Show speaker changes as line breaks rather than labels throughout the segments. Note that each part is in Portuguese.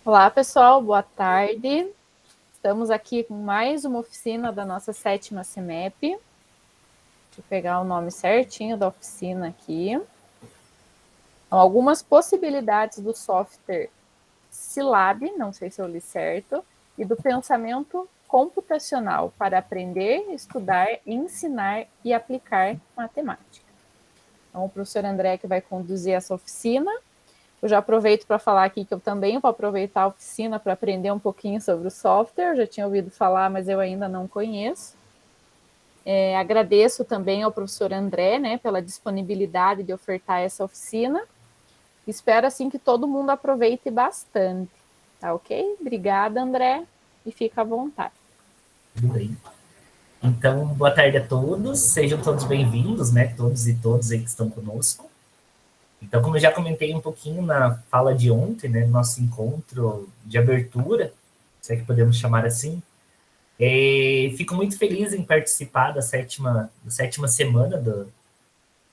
Olá, pessoal, boa tarde. Estamos aqui com mais uma oficina da nossa 7ª CEMEP. Deixa eu pegar o nome certinho da oficina aqui. Então, algumas possibilidades do software Scilab, não sei se eu li certo, e do pensamento computacional para aprender, estudar, ensinar e aplicar matemática. Então, o professor André que vai conduzir essa oficina. Eu já aproveito para falar aqui que eu também vou aproveitar a oficina para aprender um pouquinho sobre o software. Eu já tinha ouvido falar, mas eu ainda não conheço. Agradeço também ao professor André, né, pela disponibilidade de ofertar essa oficina. Espero, assim, que todo mundo aproveite bastante. Tá ok? Obrigada, André, e fica à vontade.
Tudo bem. Então, boa tarde a todos, sejam todos bem-vindos, né, todos e todas aí que estão conosco. Então, como eu já comentei um pouquinho na fala de ontem, né, nosso encontro de abertura, se é que podemos chamar assim, fico muito feliz em participar da sétima semana do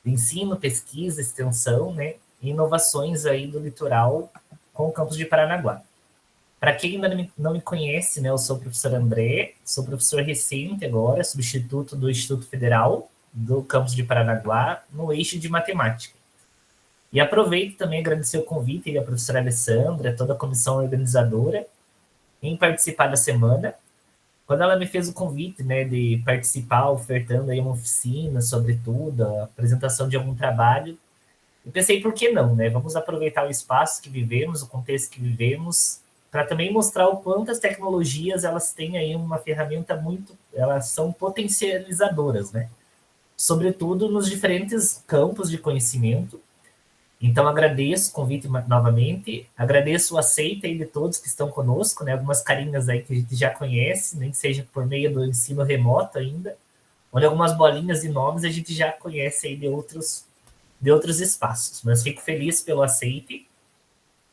ensino, pesquisa, extensão, né, e inovações aí do litoral com o campus de Paranaguá. Para quem ainda não me conhece, né, eu sou o professor André, sou professor recente agora, substituto do Instituto Federal do campus de Paranaguá, no eixo de matemática. E aproveito também agradecer o convite da professora Alessandra, toda a comissão organizadora, em participar da semana. Quando ela me fez o convite, né, de participar, ofertando aí uma oficina sobre tudo, a apresentação de algum trabalho, eu pensei, por que não, né? Vamos aproveitar o espaço que vivemos, o contexto que vivemos, para também mostrar o quanto as tecnologias elas têm aí uma ferramenta muito, elas são potencializadoras, né? Sobretudo nos diferentes campos de conhecimento. Então agradeço o convite novamente, agradeço o aceite aí de todos que estão conosco, né? Algumas carinhas aí que a gente já conhece, nem que seja por meio do ensino remoto ainda, onde algumas bolinhas de nomes a gente já conhece aí de outros espaços. Mas fico feliz pelo aceite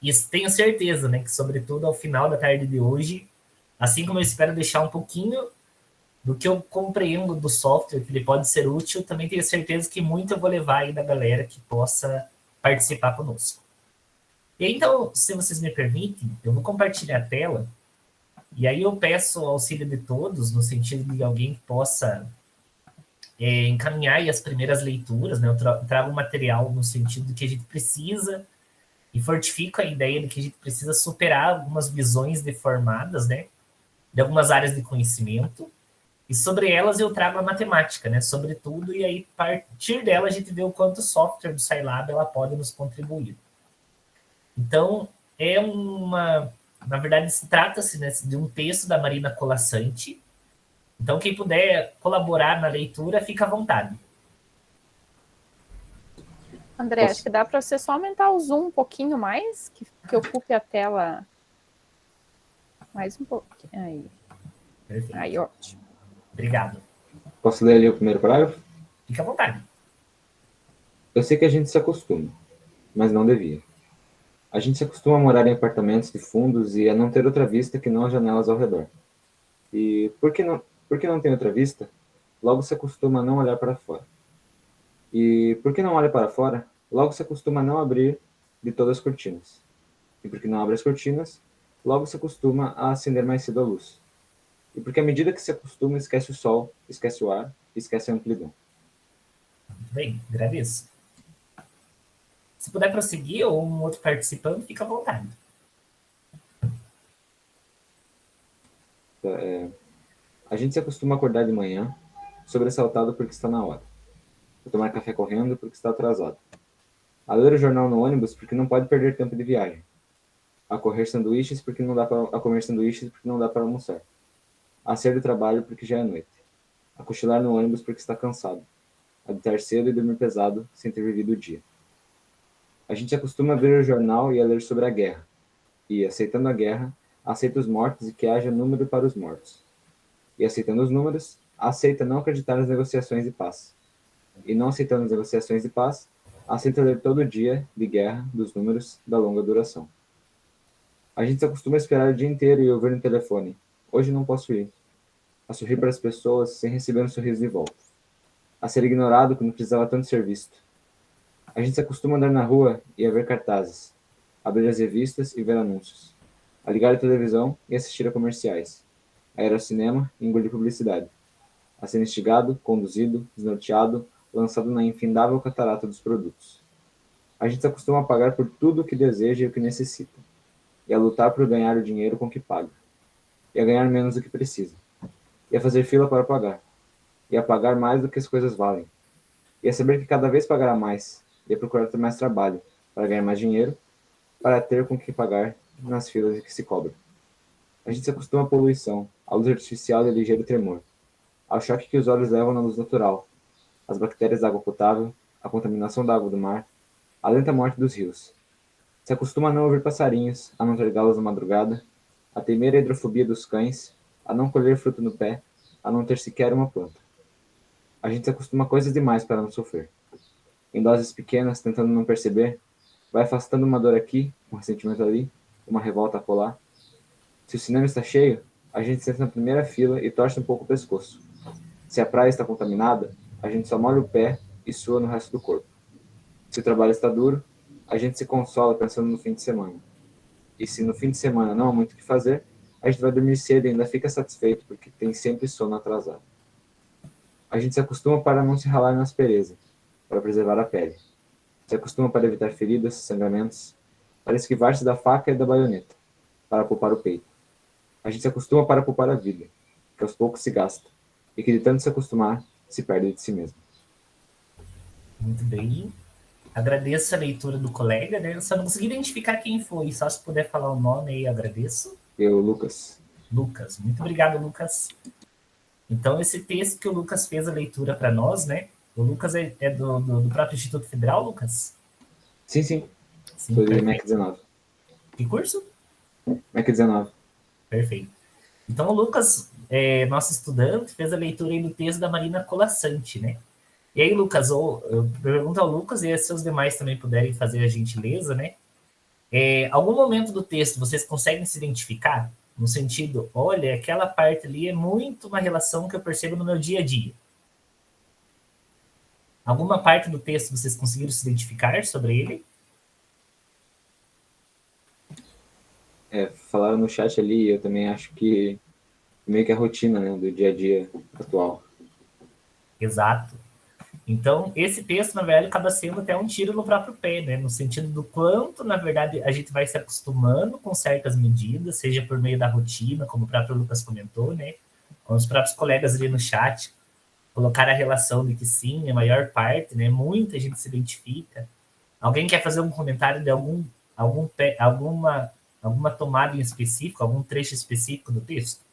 e tenho certeza, né, que sobretudo ao final da tarde de hoje, assim como eu espero deixar um pouquinho do que eu compreendo do software, que ele pode ser útil, também tenho certeza que muito eu vou levar aí da galera que possa participar conosco. E então, se vocês me permitem, eu vou compartilhar a tela e aí eu peço o auxílio de todos, no sentido de alguém que possa encaminhar aí as primeiras leituras, né? Eu trago material no sentido de que a gente precisa e fortifico a ideia de que a gente precisa superar algumas visões deformadas, né, de algumas áreas de conhecimento, e sobre elas eu trago a matemática, né, sobretudo, e aí a partir dela a gente vê o quanto o software do Scilab ela pode nos contribuir. Então, na verdade, trata-se, né, de um texto da Marina Colasanti, então quem puder colaborar na leitura, fica à vontade.
André, acho
Posso?
que dá para você só aumentar o zoom um pouquinho mais, que ocupe a tela mais um pouquinho. Aí,
Perfeito.
ótimo.
Obrigado.
Posso ler ali o primeiro parágrafo?
Fica à vontade.
Eu sei que a gente se acostuma, mas não devia. A gente se acostuma a morar em apartamentos de fundos e a não ter outra vista que não as janelas ao redor. E por que não tem outra vista? Logo se acostuma a não olhar para fora. E por que não olha para fora? Logo se acostuma a não abrir de todas as cortinas. E porque não abre as cortinas, logo se acostuma a acender mais cedo a luz. E porque à medida que se acostuma, esquece o sol, esquece o ar, esquece a amplidão.
Muito bem, agradeço. Se puder prosseguir ou um outro participante, fica à vontade.
A gente se acostuma a acordar de manhã, sobressaltado porque está na hora. A tomar café correndo porque está atrasado. A ler o jornal no ônibus porque não pode perder tempo de viagem. A correr sanduíches porque não dá para a comer sanduíches porque não dá para almoçar. A sair do trabalho porque já é noite. A cochilar no ônibus porque está cansado. A deitar cedo e dormir pesado sem ter vivido o dia. A gente se acostuma a ver o jornal e a ler sobre a guerra. E, aceitando a guerra, aceita os mortos e que haja número para os mortos. E aceitando os números, aceita não acreditar nas negociações de paz. E não aceitando as negociações de paz, aceita ler todo dia de guerra dos números da longa duração. A gente se acostuma a esperar o dia inteiro e ouvir no telefone. Hoje não posso ir. A sorrir para as pessoas sem receber um sorriso de volta. A ser ignorado quando precisava tanto ser visto. A gente se acostuma a andar na rua e a ver cartazes. Abrir as revistas e ver anúncios. a ligar a televisão e assistir a comerciais, a ir ao cinema e engolir publicidade, a ser instigado, conduzido, desnorteado, lançado na infindável catarata dos produtos. A gente se acostuma a pagar por tudo o que deseja e o que necessita, e a lutar por ganhar o dinheiro com o que paga, e a ganhar menos do que precisa, e a fazer fila para pagar, e a pagar mais do que as coisas valem, e a saber que cada vez pagará mais, e a procurar ter mais trabalho, para ganhar mais dinheiro, para ter com que pagar nas filas que se cobra. A gente se acostuma à poluição, à luz artificial e a ligeiro tremor, ao choque que os olhos levam na luz natural, às bactérias da água potável, à contaminação da água do mar, à lenta morte dos rios. Se acostuma a não ouvir passarinhos, a não ter galos na madrugada, a temer a hidrofobia dos cães, a não colher fruto no pé, a não ter sequer uma planta. A gente se acostuma a coisas demais para não sofrer. Em doses pequenas, tentando não perceber, vai afastando uma dor aqui, um ressentimento ali, uma revolta acolá. Se o cinema está cheio, a gente senta na primeira fila e torce um pouco o pescoço. Se a praia está contaminada, a gente só molha o pé e sua no resto do corpo. Se o trabalho está duro, a gente se consola pensando no fim de semana. E se no fim de semana não há muito o que fazer, a gente vai dormir cedo e ainda fica satisfeito porque tem sempre sono atrasado. A gente se acostuma para não se ralar na aspereza, para preservar a pele. Se acostuma para evitar feridas, sangramentos, para esquivar-se da faca e da baioneta, para poupar o peito. A gente se acostuma para poupar a vida, que aos poucos se gasta, e que de tanto se acostumar, se perde de si mesmo.
Muito bem. Agradeço a leitura do colega, né? Eu só não consegui identificar quem foi, só se puder falar o nome aí, agradeço.
Eu, Lucas.
Lucas, muito obrigado, Lucas. Então, esse texto que o Lucas fez a leitura para nós, né? O Lucas é do próprio Instituto Federal, Lucas?
Sim, sim.
Sim,
Sou de
perfeito.
MEC 19.
Que curso?
MEC 19.
Perfeito. Então, o Lucas, nosso estudante, fez a leitura aí do texto da Marina Colasanti, né? E aí, Lucas, eu pergunto ao Lucas, e se os demais também puderem fazer a gentileza, né? Algum momento do texto vocês conseguem se identificar? No sentido, olha, aquela parte ali é muito uma relação que eu percebo no meu dia a dia. Alguma parte do texto vocês conseguiram se identificar sobre ele?
Falaram no chat ali, eu também acho que meio que a rotina, né, do dia a dia atual.
Exato. Então, esse texto, na verdade, acaba sendo até um tiro no próprio pé, né? No sentido do quanto, na verdade, a gente vai se acostumando com certas medidas, seja por meio da rotina, como o próprio Lucas comentou, né? Como os próprios colegas ali no chat colocaram a relação de que sim, a maior parte, né? Muita gente se identifica. Alguém quer fazer um comentário de alguma tomada em específico, algum trecho específico do texto?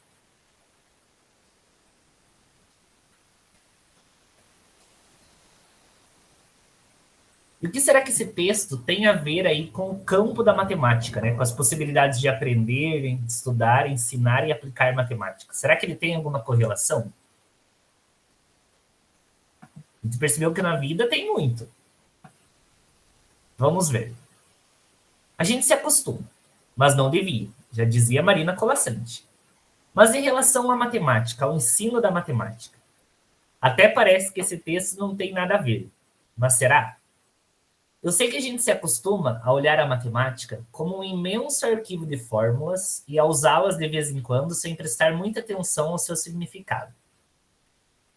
E o que será que esse texto tem a ver aí com o campo da matemática, né? Com as possibilidades de aprender, estudar, ensinar e aplicar matemática? Será que ele tem alguma correlação? A gente percebeu que na vida tem muito. Vamos ver. A gente se acostuma, mas não devia, já dizia Marina Colasanti. Mas em relação à matemática, ao ensino da matemática, até parece que esse texto não tem nada a ver. Mas será? Eu sei que a gente se acostuma a olhar a matemática como um imenso arquivo de fórmulas e a usá-las de vez em quando sem prestar muita atenção ao seu significado.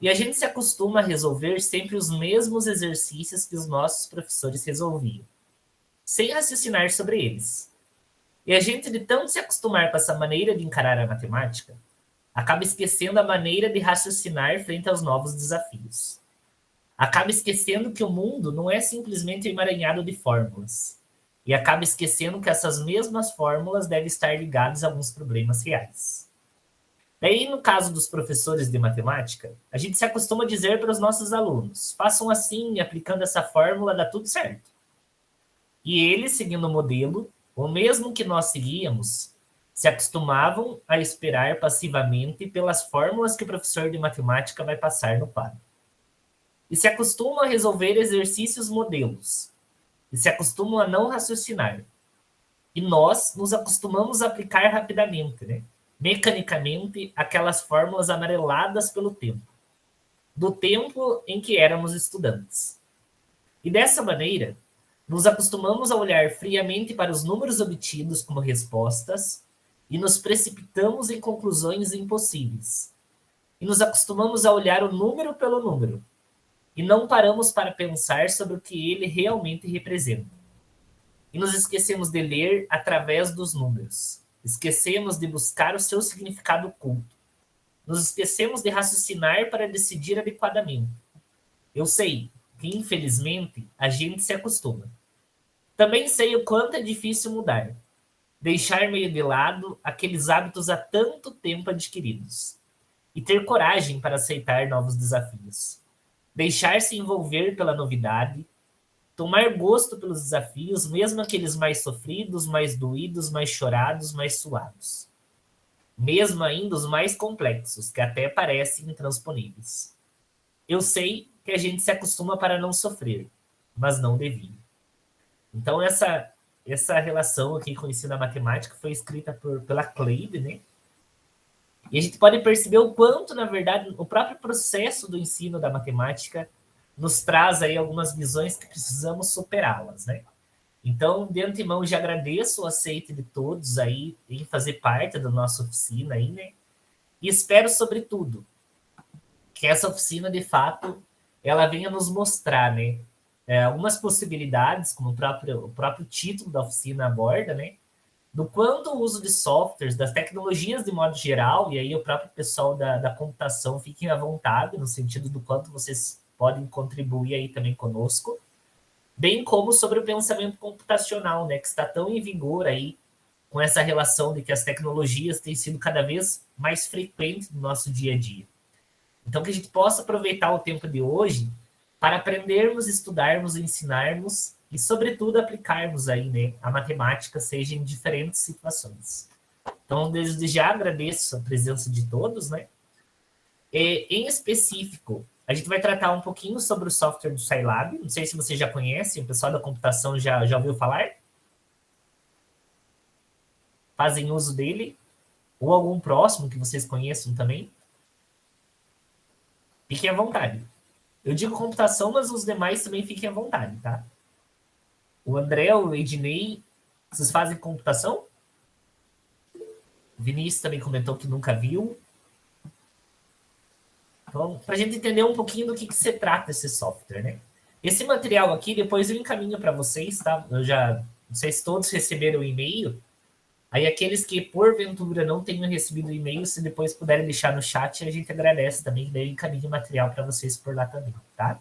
E a gente se acostuma a resolver sempre os mesmos exercícios que os nossos professores resolviam, sem raciocinar sobre eles. E a gente, de tanto se acostumar com essa maneira de encarar a matemática, acaba esquecendo a maneira de raciocinar frente aos novos desafios. Acaba esquecendo que o mundo não é simplesmente um emaranhado de fórmulas. E acaba esquecendo que essas mesmas fórmulas devem estar ligadas a alguns problemas reais. Daí, no caso dos professores de matemática, a gente se acostuma a dizer para os nossos alunos, façam assim, aplicando essa fórmula, dá tudo certo. E eles, seguindo o modelo, o mesmo que nós seguíamos, se acostumavam a esperar passivamente pelas fórmulas que o professor de matemática vai passar no quadro. E se acostumam a resolver exercícios modelos. E se acostumam a não raciocinar. E nós nos acostumamos a aplicar rapidamente, né? Mecanicamente, aquelas fórmulas amareladas pelo tempo. Do tempo em que éramos estudantes. E dessa maneira, nos acostumamos a olhar friamente para os números obtidos como respostas e nos precipitamos em conclusões impossíveis. E nos acostumamos a olhar o número pelo número, e não paramos para pensar sobre o que ele realmente representa. E nos esquecemos de ler através dos números. Esquecemos de buscar o seu significado oculto. Nos esquecemos de raciocinar para decidir adequadamente. Eu sei que, infelizmente, a gente se acostuma. Também sei o quanto é difícil mudar. Deixar meio de lado aqueles hábitos há tanto tempo adquiridos. E ter coragem para aceitar novos desafios. Deixar-se envolver pela novidade, tomar gosto pelos desafios, mesmo aqueles mais sofridos, mais doídos, mais chorados, mais suados. Mesmo ainda os mais complexos, que até parecem intransponíveis. Eu sei que a gente se acostuma para não sofrer, mas não devia. Então, essa relação aqui com o ensino da matemática foi escrita pela Cleide, né? E a gente pode perceber o quanto, na verdade, o próprio processo do ensino da matemática nos traz aí algumas visões que precisamos superá-las, né? Então, de antemão, já agradeço o aceite de todos aí em fazer parte da nossa oficina aí, né? E espero, sobretudo, que essa oficina, de fato, ela venha nos mostrar, né? Algumas possibilidades, como o próprio título da oficina aborda, né? Do quanto o uso de softwares, das tecnologias de modo geral, e aí o próprio pessoal da computação fiquem à vontade, no sentido do quanto vocês podem contribuir aí também conosco, bem como sobre o pensamento computacional, né, que está tão em vigor aí, com essa relação de que as tecnologias têm sido cada vez mais frequentes no nosso dia a dia. Então, que a gente possa aproveitar o tempo de hoje para aprendermos, estudarmos, ensinarmos e, sobretudo, aplicarmos aí, né, a matemática, seja em diferentes situações. Então, desde já agradeço a presença de todos, né? Em específico, a gente vai tratar um pouquinho sobre o software do Scilab. Não sei se vocês já conhecem, o pessoal da computação já ouviu falar? Fazem uso dele? Ou algum próximo que vocês conheçam também? Fiquem à vontade. Eu digo computação, mas os demais também fiquem à vontade, tá? O André, o Ednei, vocês fazem computação? O Vinícius também comentou que nunca viu. Então, para a gente entender um pouquinho do que se trata esse software, né? Esse material aqui, depois eu encaminho para vocês, tá? Eu já, não sei se todos receberam o e-mail. Aí aqueles que, porventura, não tenham recebido o e-mail, se depois puderem deixar no chat, a gente agradece também, daí eu encaminho material para vocês por lá também, tá?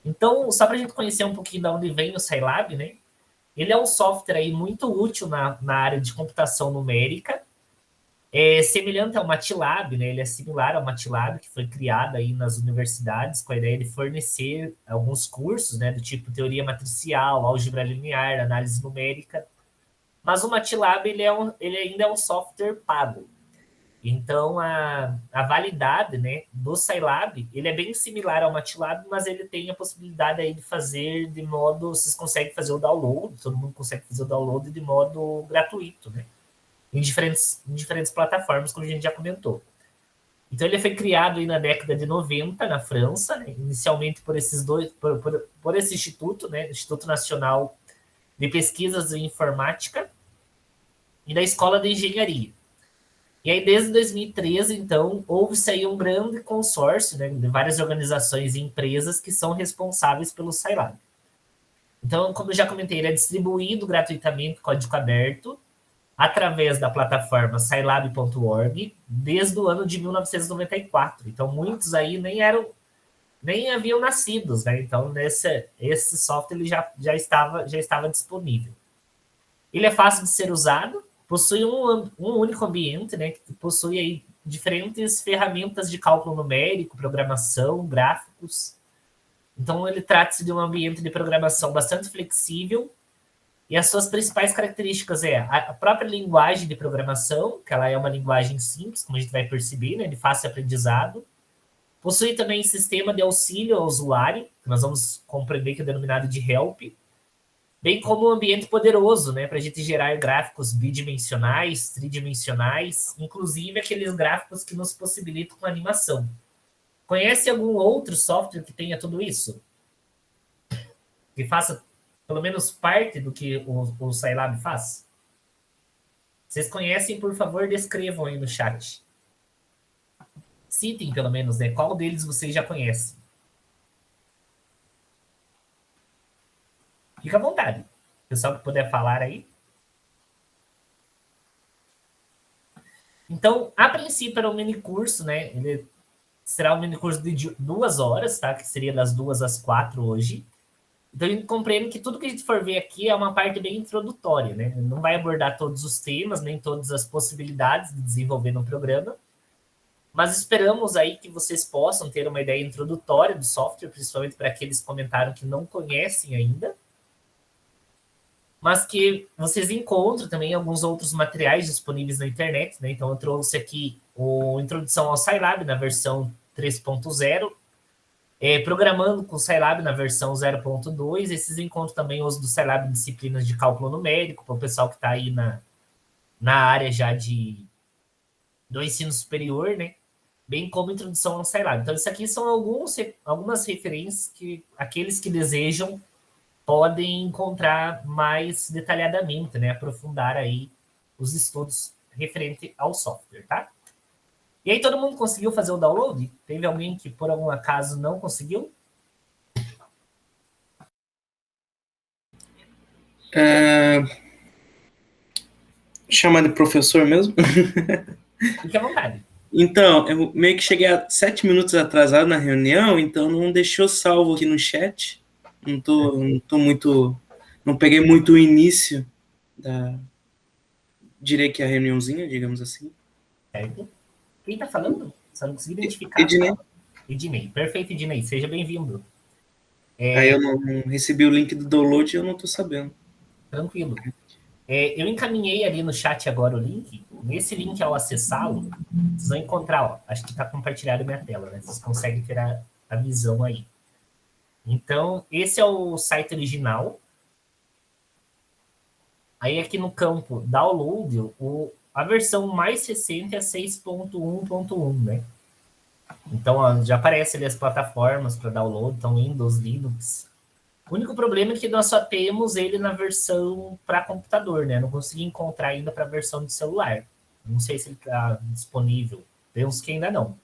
Então, só para a gente conhecer um pouquinho de onde vem o Scilab, né? Ele é um software aí muito útil na área de computação numérica, semelhante ao MATLAB, né? Ele é similar ao MATLAB, que foi criado aí nas universidades com a ideia de fornecer alguns cursos, né? Do tipo teoria matricial, álgebra linear, análise numérica. Mas o MATLAB, ele ainda é um software pago. Então, a validade, né, do Scilab, ele é bem similar ao MATLAB, mas ele tem a possibilidade aí de fazer de modo... Vocês conseguem fazer o download, todo mundo consegue fazer o download de modo gratuito, né? Em diferentes plataformas, como a gente já comentou. Então, ele foi criado aí na década de 90, na França, né? Inicialmente por esse instituto, né? Instituto Nacional de Pesquisas em Informática e da Escola de Engenharia. E aí, desde 2013, então, houve-se aí um grande consórcio, né, de várias organizações e empresas que são responsáveis pelo Scilab. Então, como eu já comentei, ele é distribuído gratuitamente, código aberto, através da plataforma scilab.org, desde o ano de 1994. Então, muitos aí nem haviam nascidos, né? Então, esse software ele já estava disponível. Ele é fácil de ser usado, possui um único ambiente, né, que possui aí diferentes ferramentas de cálculo numérico, programação, gráficos. Então, ele trata-se de um ambiente de programação bastante flexível e as suas principais características a própria linguagem de programação, que ela é uma linguagem simples, como a gente vai perceber, né, de fácil aprendizado. Possui também sistema de auxílio ao usuário, que nós vamos compreender que é denominado de help, bem como um ambiente poderoso, né, para a gente gerar gráficos bidimensionais, tridimensionais, inclusive aqueles gráficos que nos possibilitam com animação. Conhece algum outro software que tenha tudo isso? Que faça pelo menos parte do que o Scilab faz? Vocês conhecem, por favor, descrevam aí no chat. Citem, pelo menos, né? Qual deles vocês já conhecem? Fica à vontade. Pessoal que puder falar aí. Então, a princípio era um mini curso, né? Ele será um mini curso de 2 horas, tá? Que seria das 2 às 4 hoje. Então, a gente compreende que tudo que a gente for ver aqui é uma parte bem introdutória, né? Não vai abordar todos os temas, nem todas as possibilidades de desenvolver no programa, mas esperamos aí que vocês possam ter uma ideia introdutória do software, principalmente para aqueles que comentaram que não conhecem ainda, mas que vocês encontram também alguns outros materiais disponíveis na internet, né? Então, eu trouxe aqui a introdução ao Scilab na versão 3.0, programando com o Scilab na versão 0.2. Esses encontram também os do Scilab disciplinas de cálculo numérico, para o pessoal que está aí na área já do ensino superior, né? Bem como introdução ao Scilab. Então, isso aqui são algumas referências que aqueles que desejam podem encontrar mais detalhadamente, né? Aprofundar aí os estudos referente ao software, tá? E aí, todo mundo conseguiu fazer o download? Teve alguém que, por algum acaso, não conseguiu?
Chamar de professor mesmo?
Fique à vontade.
Então, eu meio que cheguei a 7 minutos atrasado na reunião, então não deixou salvo aqui no chat. Não tô muito... Não peguei muito o início direi que a reuniãozinha, digamos assim.
Certo? Quem tá falando? Só não consegui identificar.
Ednei.
Ednei. Perfeito, Ednei. Seja bem-vindo.
Aí eu não recebi o link do download e eu não tô sabendo.
Tranquilo. Eu encaminhei ali no chat agora o link. Nesse link, ao acessá-lo, vocês vão encontrar, ó, acho que está compartilhado a minha tela, né? Vocês conseguem ter a visão aí. Então, esse é o site original. Aí, aqui no campo Download, a versão mais recente é 6.1.1, né? Então, ó, já aparece ali as plataformas para download, então Windows, Linux. O único problema é que nós só temos ele na versão para computador, né? Não consegui encontrar ainda para a versão de celular. Não sei se ele está disponível. Tem uns que ainda não.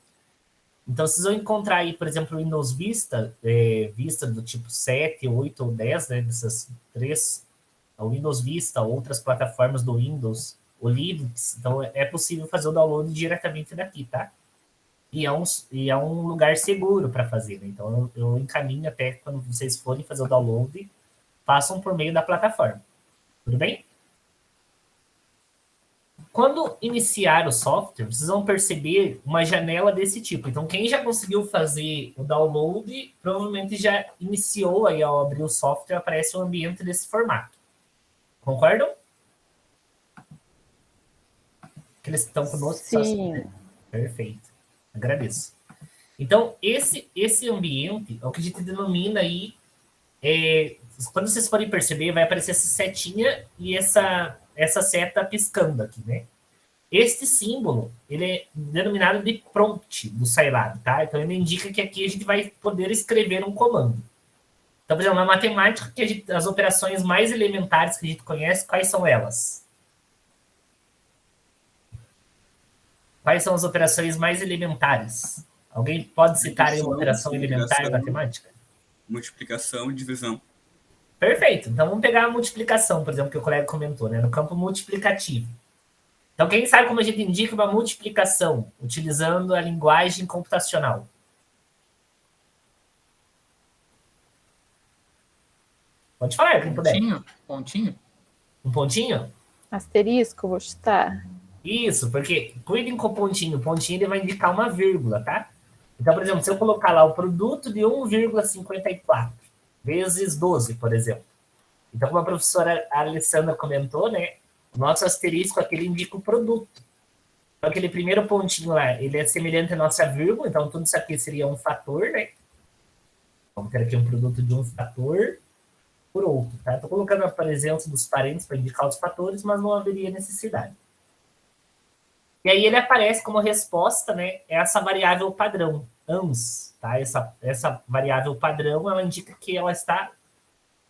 Então, vocês vão encontrar aí, por exemplo, o Windows Vista, Vista do tipo 7, 8 ou 10, né? Dessas 3, o Windows Vista, outras plataformas do Windows, o Linux. Então, é possível fazer o download diretamente daqui, tá? E é um lugar seguro para fazer, né? Então, eu encaminho até quando vocês forem fazer o download, façam por meio da plataforma. Tudo bem? Quando iniciar o software, vocês vão perceber uma janela desse tipo. Então, quem já conseguiu fazer o download, provavelmente já iniciou aí ao abrir o software, aparece um ambiente desse formato. Concordam? Aqueles que estão conosco?
Sim.
Perfeito. Agradeço. Então, esse ambiente é o que a gente denomina aí, quando vocês forem perceber, vai aparecer essa setinha e essa seta piscando aqui, né? Este símbolo, ele é denominado de prompt do Scilab, tá? Então, ele indica que aqui a gente vai poder escrever um comando. Então, por exemplo, na matemática, as operações mais elementares que a gente conhece, quais são elas? Quais são as operações mais elementares? Alguém pode citar aí uma operação elementar em matemática?
Multiplicação e divisão.
Perfeito. Então, vamos pegar a multiplicação, por exemplo, que o colega comentou, né? No campo multiplicativo. Então, quem sabe como a gente indica uma multiplicação utilizando a linguagem computacional? Pode falar, quem puder.
Pontinho.
Um pontinho?
Asterisco, vou chutar.
Isso, porque cuidem com o pontinho. O pontinho ele vai indicar uma vírgula, tá? Então, por exemplo, se eu colocar lá o produto de 1,54 vezes 12, por exemplo. Então, como a professora Alessandra comentou, né? O nosso asterisco aqui ele indica o produto. Então, aquele primeiro pontinho lá, ele é semelhante à nossa vírgula. Então, tudo isso aqui seria um fator, né? Vamos ter aqui um produto de um fator por outro, tá? Estou colocando a presença dos parênteses para indicar os fatores, mas não haveria necessidade. E aí ele aparece como resposta, né? Essa variável padrão, ans, tá? Essa variável padrão, ela indica que ela está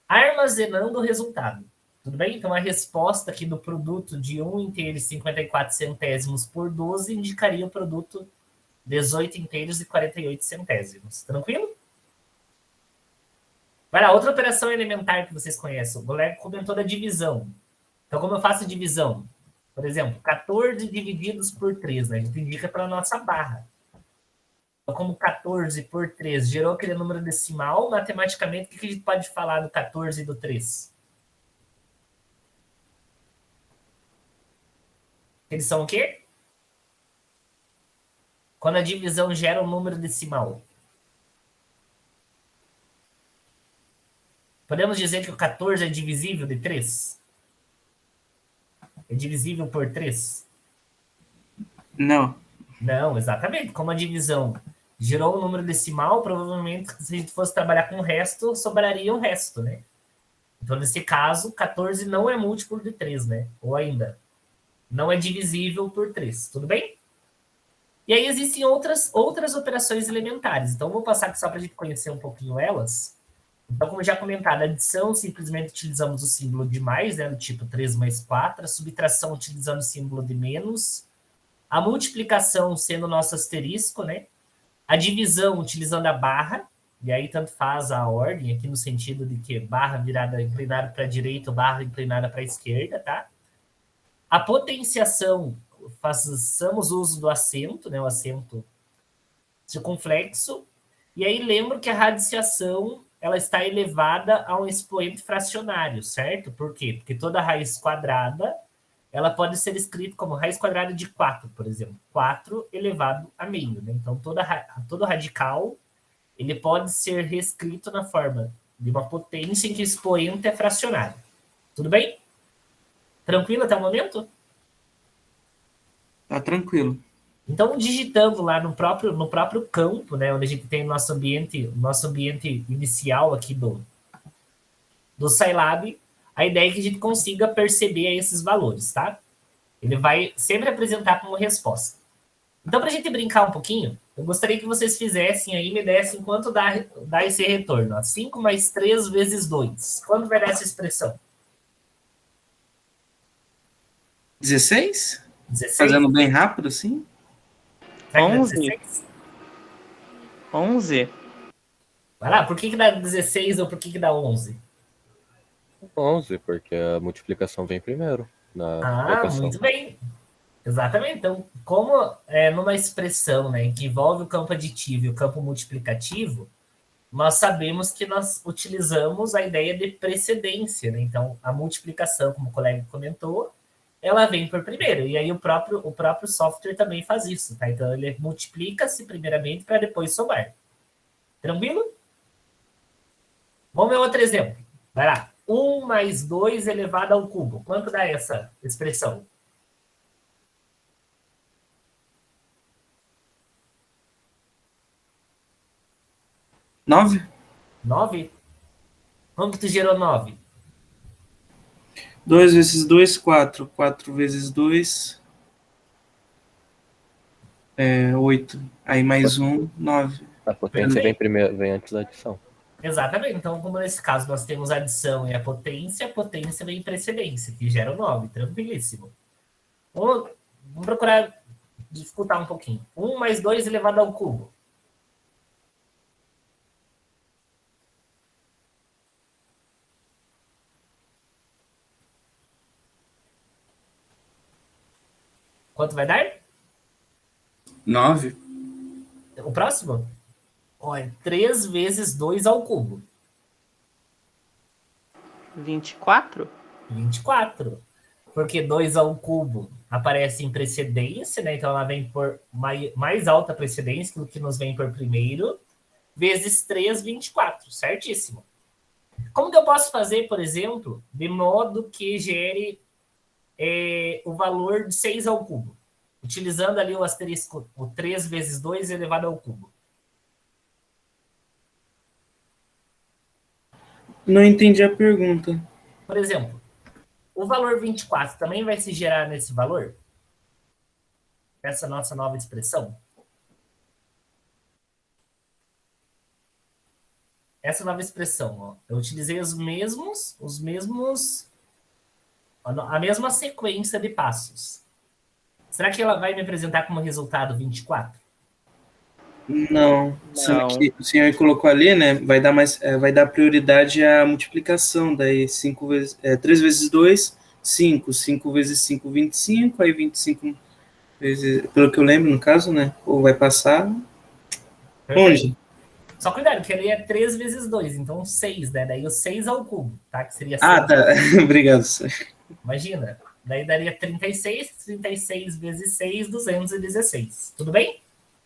armazenando o resultado. Tudo bem? Então, a resposta aqui do produto de 1 inteiro e 54 centésimos por 12 indicaria o produto 18 inteiros e 48 centésimos. Tranquilo? Vai lá, outra operação elementar que vocês conhecem. O colega comentou da divisão. Então, como eu faço divisão? Por exemplo, 14 divididos por 3, né? A gente indica para a nossa barra. Então, como 14 por 3 gerou aquele número decimal, matematicamente, o que a gente pode falar do 14 e do 3? Eles são o quê? Quando a divisão gera um número decimal. Podemos dizer que o 14 é divisível de 3? É divisível por 3?
Não.
Não, exatamente. Como a divisão gerou um número decimal, provavelmente, se a gente fosse trabalhar com o resto, sobraria o resto, né? Então, nesse caso, 14 não é múltiplo de 3, né? Ou ainda, não é divisível por 3. Tudo bem? E aí existem outras operações elementares. Então, vou passar aqui só para a gente conhecer um pouquinho elas. Então, como já comentado, a adição, simplesmente utilizamos o símbolo de mais, né, do tipo 3 mais 4. A subtração, utilizando o símbolo de menos. A multiplicação, sendo o nosso asterisco, né? A divisão, utilizando a barra. E aí, tanto faz a ordem, aqui no sentido de que barra virada inclinada para a direita ou barra inclinada para a esquerda, tá? A potenciação, façamos uso do acento, né? O acento circunflexo. E aí, lembro que a radiciação ela está elevada a um expoente fracionário, certo? Por quê? Porque toda raiz quadrada ela pode ser escrita como raiz quadrada de 4, por exemplo. 4 elevado a meio. Né? Então, todo radical ele pode ser reescrito na forma de uma potência em que o expoente é fracionário. Tudo bem? Tranquilo até o momento?
Tá tranquilo.
Então, digitando lá no próprio campo, né, onde a gente tem o nosso ambiente inicial aqui do Scilab, a ideia é que a gente consiga perceber esses valores, tá? Ele vai sempre apresentar como resposta. Então, para a gente brincar um pouquinho, eu gostaria que vocês fizessem aí, me dessem quanto dá esse retorno. Ó. 5 mais 3 vezes 2. Quanto vai dar essa expressão?
16?
16?
Fazendo bem rápido, assim?
Será que dá
11.
16?
11.
Vai lá, por que dá 16 ou por que dá 11?
11, porque a multiplicação vem primeiro na equação.
Muito bem. Exatamente. Então, como numa expressão né, que envolve o campo aditivo e o campo multiplicativo, nós sabemos que nós utilizamos a ideia de precedência. Né? Então, a multiplicação, como o colega comentou, ela vem por primeiro. E aí o próprio software também faz isso. Tá? Então, ele multiplica-se primeiramente para depois somar. Tranquilo? Vamos ver outro exemplo. Vai lá. 1 mais 2 elevado ao cubo. Quanto dá essa expressão?
9?
9? Como que tu gerou 9?
2 vezes 2, 4. 4 vezes 2 é 8. Aí mais 1, 9.
A potência vem antes da adição.
Exatamente. Então, como nesse caso nós temos a adição e a potência vem em precedência, que gera o 9. Tranquilíssimo. Vamos procurar dificultar um pouquinho. 1 mais 2 elevado ao cubo. Quanto vai dar?
9.
O próximo? Olha, 3 vezes 2 ao cubo.
24.
24. Porque 2 ao cubo aparece em precedência, né? Então ela vem por mais alta precedência do que nos vem por primeiro, vezes 3, 24. Certíssimo. Como que eu posso fazer, por exemplo, de modo que gere o valor de 6 ao cubo? Utilizando ali o asterisco, o 3 vezes 2 elevado ao cubo.
Não entendi a pergunta.
Por exemplo, o valor 24 também vai se gerar nesse valor? Essa nossa nova expressão? Essa nova expressão, ó, eu utilizei os mesmos A mesma sequência de passos. Será que ela vai me apresentar como resultado 24?
Não. Sendo
Não.
que o senhor colocou ali, né? Vai dar prioridade à multiplicação. Daí 3 vezes 2, 5. 5 vezes 5, 25. Aí 25 vezes. Pelo que eu lembro, no caso, né? Ou vai passar. Longe.
Só cuidado, que ali é 3 vezes 2, então 6, né? Daí o 6 ao cubo, tá? Que seria 6.
Ah, tá. Obrigado.
Imagina. Daí daria 36, 36 vezes 6, 216. Tudo bem?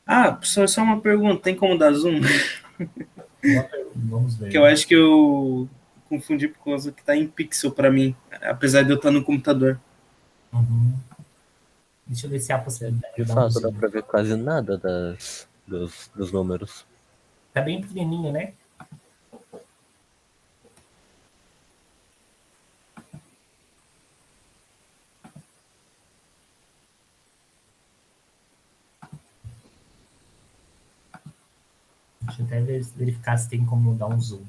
Ah, professor, só uma pergunta. Tem como dar zoom?
Vamos ver.
Que eu acho que eu confundi por causa que tá em pixel para mim, apesar de eu estar no computador.
Uhum. Deixa eu ver se há a possibilidade.
De
dar um
fato,
zoom.
dá pra ver quase nada dos números.
Tá bem pequenininho, né? Deixa eu até verificar se tem como dar um zoom.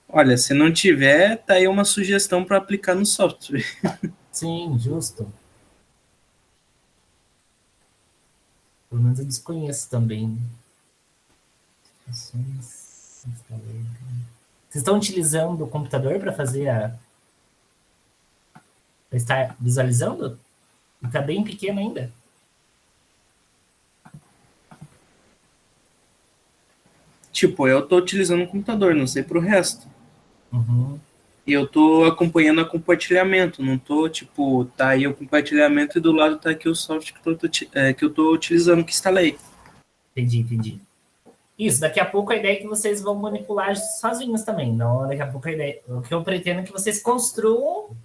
Olha, se não tiver, tá aí uma sugestão para aplicar no software.
Sim, justo. Pelo menos eu desconheço também. Vocês estão utilizando o computador para fazer para estar visualizando? Está bem pequeno ainda.
Tipo, eu tô utilizando o computador, não sei pro resto.
Uhum.
E eu tô acompanhando o compartilhamento, não tô, tipo, tá aí o compartilhamento e do lado tá aqui o software que eu tô utilizando, que instalei.
Entendi. Isso, daqui a pouco a ideia é que vocês vão manipular sozinhos também. Não, daqui a pouco a ideia. O que eu pretendo é que vocês construam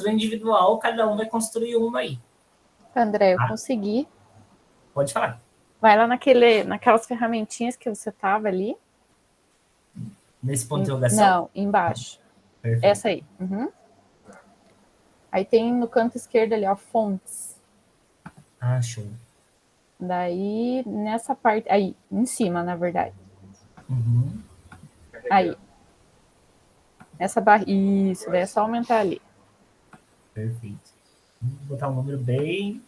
individual, cada um vai construir uma aí.
André, eu consegui.
Pode falar.
Vai lá naquelas ferramentinhas que você tava ali.
Nesse ponto de interrogação?
Não, embaixo.
Perfeito.
Essa aí. Uhum. Aí tem no canto esquerdo ali, ó, fontes.
Ah, show.
Daí, nessa parte, aí, em cima, na verdade.
Uhum.
Aí. Essa barra, isso, daí é só aumentar ali.
Perfeito. Vou botar um número bem...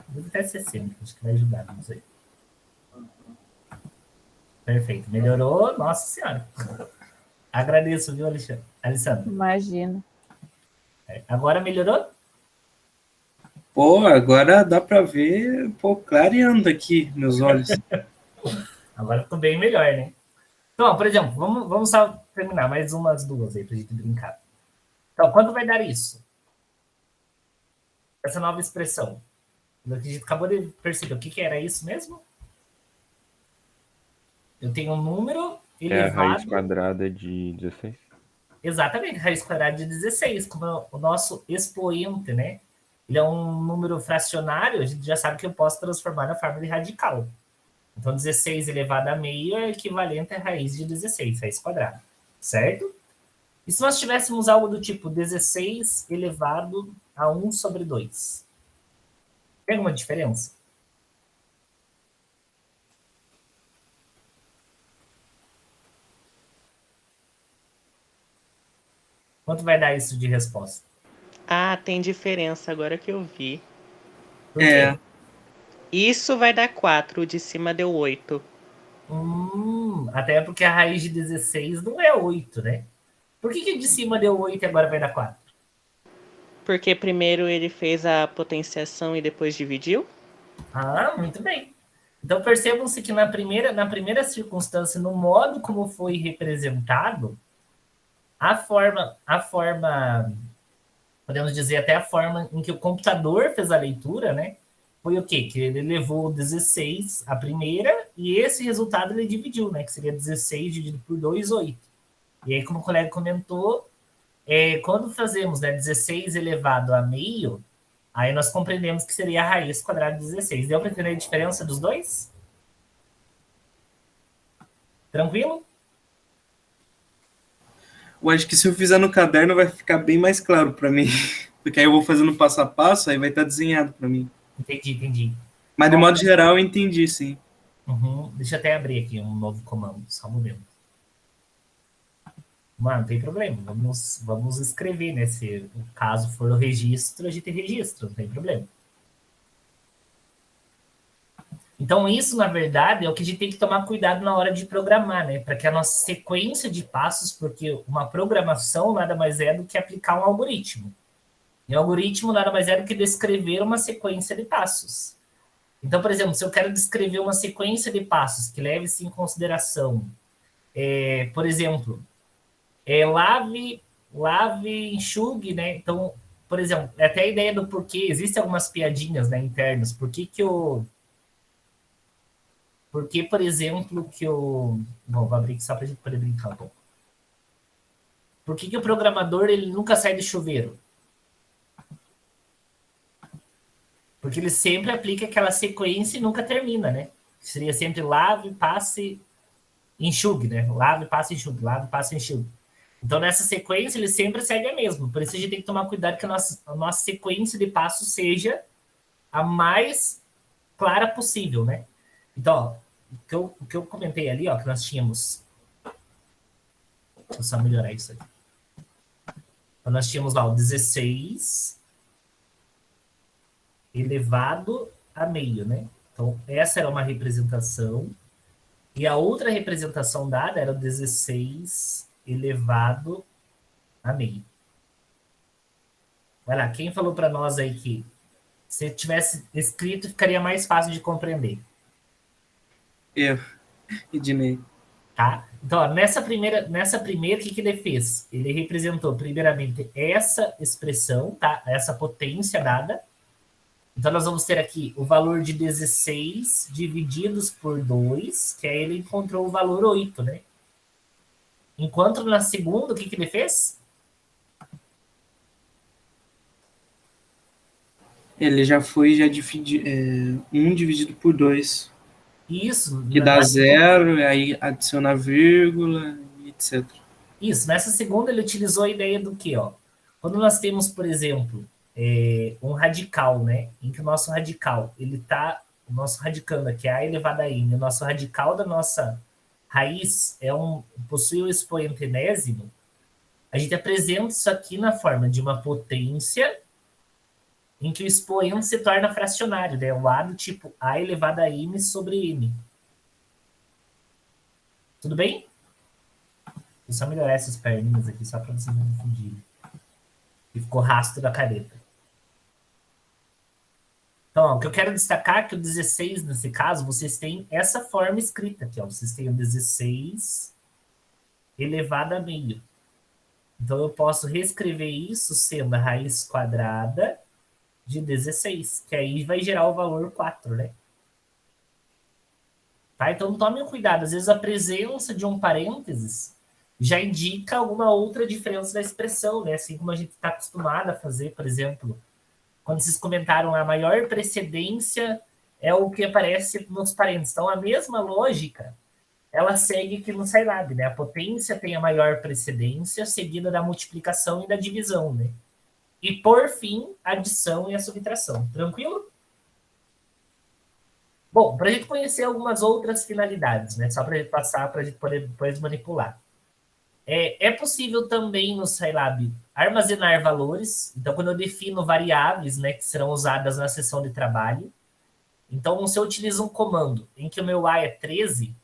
Vou até 60, acho que vai ajudar, não sei. Perfeito. Melhorou? Nossa Senhora. Agradeço, viu, Alessandro?
Imagina.
Agora melhorou?
Pô, agora dá pra ver, pô, clareando aqui meus olhos.
Agora ficou bem melhor, né? Então, por exemplo, vamos só terminar mais umas duas aí pra gente brincar. Então, quanto vai dar isso? Essa nova expressão. A gente acabou de perceber o que era isso mesmo? Eu tenho um número elevado...
É a raiz quadrada de 16?
Exatamente, raiz quadrada de 16, como o nosso expoente, né? Ele é um número fracionário, a gente já sabe que eu posso transformar na forma de radical. Então, 16 elevado a meio é equivalente à raiz de 16, raiz quadrada, certo? E se nós tivéssemos algo do tipo 16 elevado a 1 sobre 2? Tem alguma diferença? Quanto vai dar isso de resposta?
Ah, tem diferença agora que eu vi.
Por quê?
É.
Isso vai dar 4, o de cima deu 8.
Até porque a raiz de 16 não é 8, né? Por que de cima deu 8 e agora vai dar 4?
Porque primeiro ele fez a potenciação e depois dividiu?
Ah, muito bem. Então percebam-se que na primeira circunstância, no modo como foi representado, a forma, podemos dizer até a forma em que o computador fez a leitura, né? Foi o quê? Que ele levou 16 a primeira e esse resultado ele dividiu, né? Que seria 16 dividido por 2, 8. E aí, como o colega comentou, quando fazemos, né, 16 elevado a meio, aí nós compreendemos que seria a raiz quadrada de 16. Deu para entender a diferença dos dois? Tranquilo?
Eu acho que se eu fizer no caderno vai ficar bem mais claro para mim. Porque aí eu vou fazendo passo a passo, aí vai estar desenhado para mim.
Entendi.
Mas de modo geral eu entendi, sim.
Deixa eu até abrir aqui um novo comando, só um momento. Mano, não tem problema, vamos escrever, né? Se o caso for o registro, a gente registra, não tem problema. Então, isso, na verdade, é o que a gente tem que tomar cuidado na hora de programar, né? Para que a nossa sequência de passos, porque uma programação nada mais é do que aplicar um algoritmo. E o algoritmo nada mais é do que descrever uma sequência de passos. Então, por exemplo, se eu quero descrever uma sequência de passos que leve-se em consideração, por exemplo, lave, enxugue, né? Então, por exemplo, até a ideia do porquê, existem algumas piadinhas, né, internas. Por que, por exemplo, que o... Bom, vou abrir aqui só para a gente poder brincar um pouco. Por que o programador ele nunca sai do chuveiro? Porque ele sempre aplica aquela sequência e nunca termina, né? Seria sempre lave, passe, enxugue, né? Lave, passe, enxugue, lave, passe, enxugue. Então, nessa sequência, ele sempre segue a mesma. Por isso, a gente tem que tomar cuidado que a nossa sequência de passos seja a mais clara possível, né? Então, ó, o que eu comentei ali, ó, que nós tínhamos... Deixa eu só melhorar isso aqui. Então, nós tínhamos lá o 16 elevado a meio, né? Então, essa era uma representação. E a outra representação dada era o 16 elevado a meio. Vai lá, quem falou para nós aí que se tivesse escrito ficaria mais fácil de compreender?
Eu, Ednei.
Tá? Então, ó, nessa primeira, o que ele fez? Ele representou, primeiramente, essa expressão, tá? Essa potência dada. Então, nós vamos ter aqui o valor de 16 divididos por 2, que aí ele encontrou o valor 8, né? Enquanto na segunda, o que ele fez?
Ele já foi, já dividido, 1 dividido por 2.
Isso.
Que dá 0, e aí adiciona vírgula, etc.
Isso, nessa segunda ele utilizou a ideia do quê? Ó? Quando nós temos, por exemplo, um radical, né? Em que o nosso radical, ele tá, o nosso radicando aqui é a elevado a n, o nosso radical da nossa raiz possui um expoente enésimo, a gente apresenta isso aqui na forma de uma potência em que o expoente se torna fracionário, né? O A do tipo A elevado a n sobre n. Tudo bem? Vou só melhorar essas perninhas aqui, só para vocês não confundirem. E ficou rastro da careta. Então, ó, o que eu quero destacar é que o 16, nesse caso, vocês têm essa forma escrita aqui. Ó. Vocês têm o 16 elevado a meio. Então, eu posso reescrever isso sendo a raiz quadrada de 16, que aí vai gerar o valor 4, né? Tá? Então, tomem cuidado. Às vezes, a presença de um parênteses já indica alguma outra diferença da expressão, né? Assim como a gente está acostumado a fazer, por exemplo, quando vocês comentaram a maior precedência é o que aparece nos parênteses. Então, a mesma lógica, ela segue aqui no Scilab, né? A potência tem a maior precedência, seguida da multiplicação e da divisão, né? E, por fim, a adição e a subtração. Tranquilo? Bom, para a gente conhecer algumas outras finalidades, né? Só para a gente passar, para a gente poder depois manipular. É possível também no Scilab armazenar valores. Então, quando eu defino variáveis, né, que serão usadas na sessão de trabalho, então, se eu utilizo um comando em que o meu A é 13,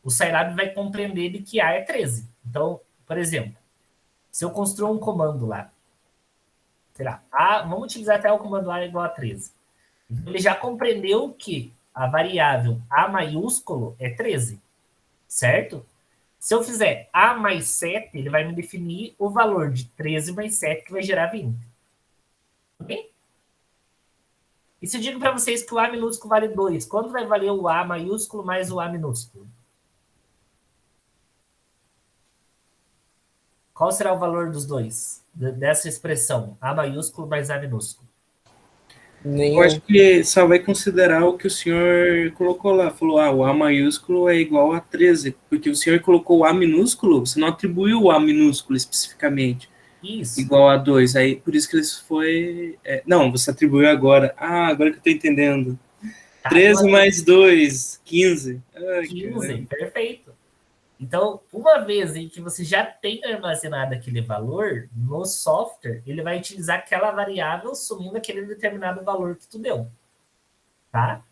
o Scilab vai compreender de que A é 13. Então, por exemplo, se eu construir um comando lá, sei lá, vamos utilizar até o comando A igual a 13. Ele já compreendeu que a variável A maiúsculo é 13, certo? Se eu fizer A mais 7, ele vai me definir o valor de 13 mais 7, que vai gerar 20. Ok? E se eu digo para vocês que o A minúsculo vale 2, quanto vai valer o A maiúsculo mais o A minúsculo? Qual será o valor dos dois? Dessa expressão, A maiúsculo mais A minúsculo?
Eu acho que só vai considerar o que o senhor colocou lá. Falou, o A maiúsculo é igual a 13. Porque o senhor colocou o A minúsculo, você não atribuiu o A minúsculo especificamente.
Isso.
Igual a 2. Aí, por isso que ele foi... não, você atribuiu agora. Agora que eu tô entendendo.
Tá?
13 mais 2, 15. Ai,
15,
caramba.
perfeito. Então, uma vez em que você já tem armazenado aquele valor, no software, ele vai utilizar aquela variável sumindo aquele determinado valor que tu deu. Tá?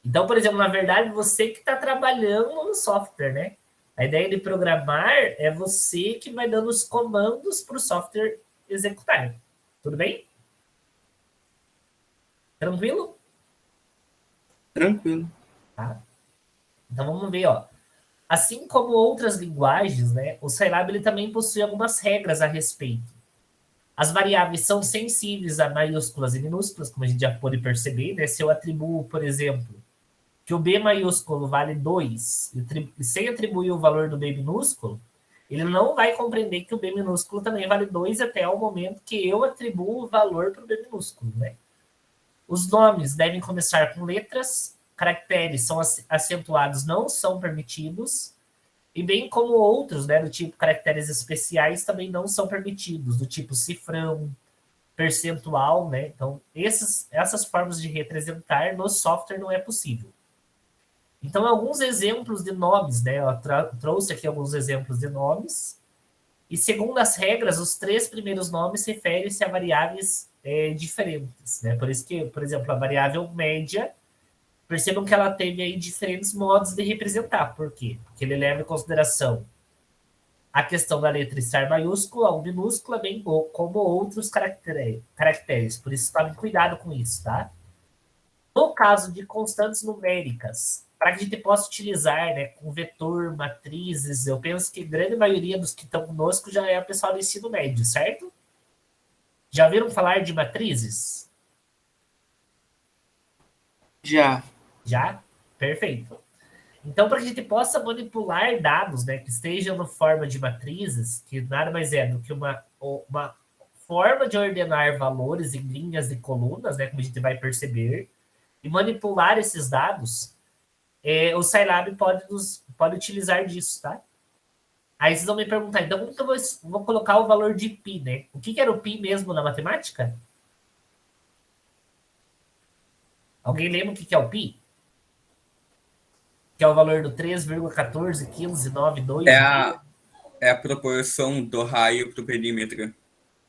Então, por exemplo, na verdade, você que está trabalhando no software, né? A ideia de programar é você que vai dando os comandos para o software executar. Tudo bem? Tranquilo?
Tranquilo.
Tá? Então, vamos ver, ó. Assim como outras linguagens, né, o Scilab ele também possui algumas regras a respeito. As variáveis são sensíveis a maiúsculas e minúsculas, como a gente já pôde perceber, né? Se eu atribuo, por exemplo, que o B maiúsculo vale 2, e sem atribuir o valor do B minúsculo, ele não vai compreender que o B minúsculo também vale 2 até o momento que eu atribuo o valor para o B minúsculo, né? Os nomes devem começar com letras, caracteres são acentuados não são permitidos, e bem como outros, né, do tipo caracteres especiais também não são permitidos, do tipo cifrão, percentual, né? Então, essas formas de representar no software não é possível. Então, alguns exemplos de nomes, né? Eu trouxe aqui alguns exemplos de nomes, e segundo as regras, os 3 primeiros nomes referem-se a variáveis diferentes, né? Por isso que, por exemplo, a variável média, percebam que ela teve aí diferentes modos de representar. Por quê? Porque ele leva em consideração a questão da letra estar maiúscula ou minúscula, bem como outros caracteres. Por isso, tomem cuidado com isso, tá? No caso de constantes numéricas, para que a gente possa utilizar, né, com vetor, matrizes, eu penso que a grande maioria dos que estão conosco já é o pessoal do ensino médio, certo? Já ouviram falar de matrizes?
Já.
Já? Perfeito. Então, para que a gente possa manipular dados, né, que estejam na forma de matrizes, que nada mais é do que uma forma de ordenar valores em linhas e colunas, né, como a gente vai perceber, e manipular esses dados, o Scilab pode utilizar disso, tá? Aí vocês vão me perguntar, então como que eu vou colocar o valor de π, né? O que era o π mesmo na matemática? Alguém lembra o que é o π? Que é o valor do 3,141592.
É a proporção do raio para o perímetro.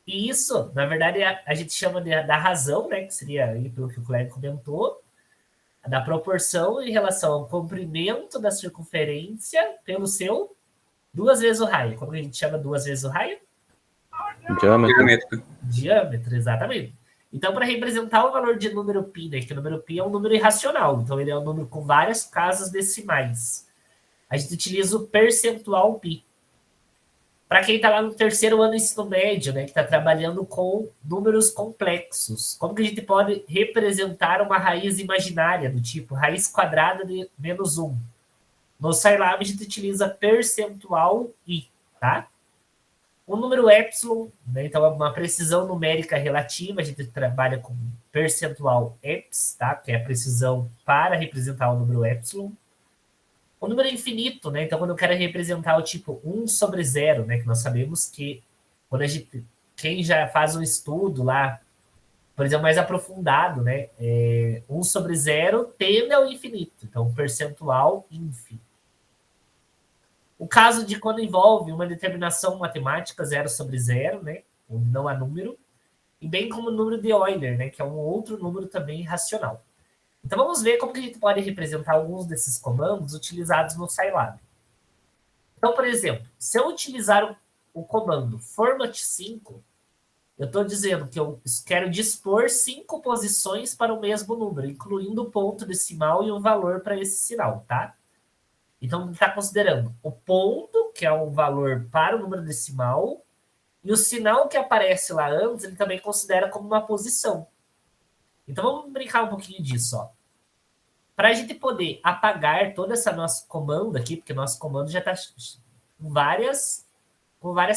E isso, na verdade, a gente chama da razão, né? Que seria aí pelo que o Cleber comentou, da proporção em relação ao comprimento da circunferência pelo seu 2 vezes o raio. Como a gente chama 2 vezes o raio?
Diâmetro.
Diâmetro, exatamente. Então, para representar o valor de número π, né, que o número π é um número irracional, então ele é um número com várias casas decimais, a gente utiliza o percentual π. Para quem está lá no 3º ano do ensino médio, né, que está trabalhando com números complexos, como que a gente pode representar uma raiz imaginária, do tipo raiz quadrada de menos 1? No Scilab, a gente utiliza percentual i, tá? O número epsilon, né, então é uma precisão numérica relativa, a gente trabalha com percentual eps, tá? Que é a precisão para representar o número epsilon. O número infinito, né? Então, quando eu quero representar o tipo 1 sobre 0, né? Que nós sabemos que quando quem já faz um estudo lá, por exemplo, mais aprofundado, né? 1 sobre 0 tende ao infinito. Então, percentual infinito. O caso de quando envolve uma determinação matemática 0 sobre 0, né? Onde não há número. E bem como o número de Euler, né? Que é um outro número também racional. Então, vamos ver como que a gente pode representar alguns desses comandos utilizados no Scilab. Então, por exemplo, se eu utilizar o comando format5, eu estou dizendo que eu quero dispor 5 posições para o mesmo número, incluindo o ponto decimal e o valor para esse sinal, tá? Então, está considerando o ponto, que é um valor para o número decimal, e o sinal que aparece lá antes, ele também considera como uma posição. Então, vamos brincar um pouquinho disso, ó. Para a gente poder apagar toda essa nosso comando aqui, porque nosso comando já está com várias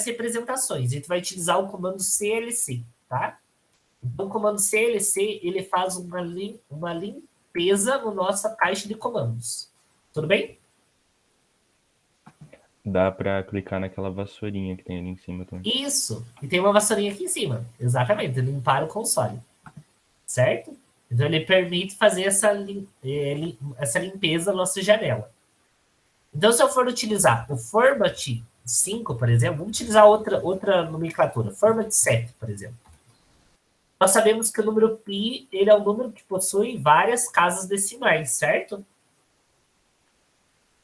representações. A gente vai utilizar o comando CLC, tá? Então, o comando CLC, ele faz uma limpeza na nossa caixa de comandos. Tudo bem?
Dá pra clicar naquela vassourinha que tem ali em cima também.
Isso. E tem uma vassourinha aqui em cima. Exatamente. Limpar o console. Certo? Então, ele permite fazer essa limpeza na nossa janela. Então, se eu for utilizar o format 5, por exemplo, vamos utilizar outra nomenclatura, format 7, por exemplo. Nós sabemos que o número π ele é um número que possui várias casas decimais, certo?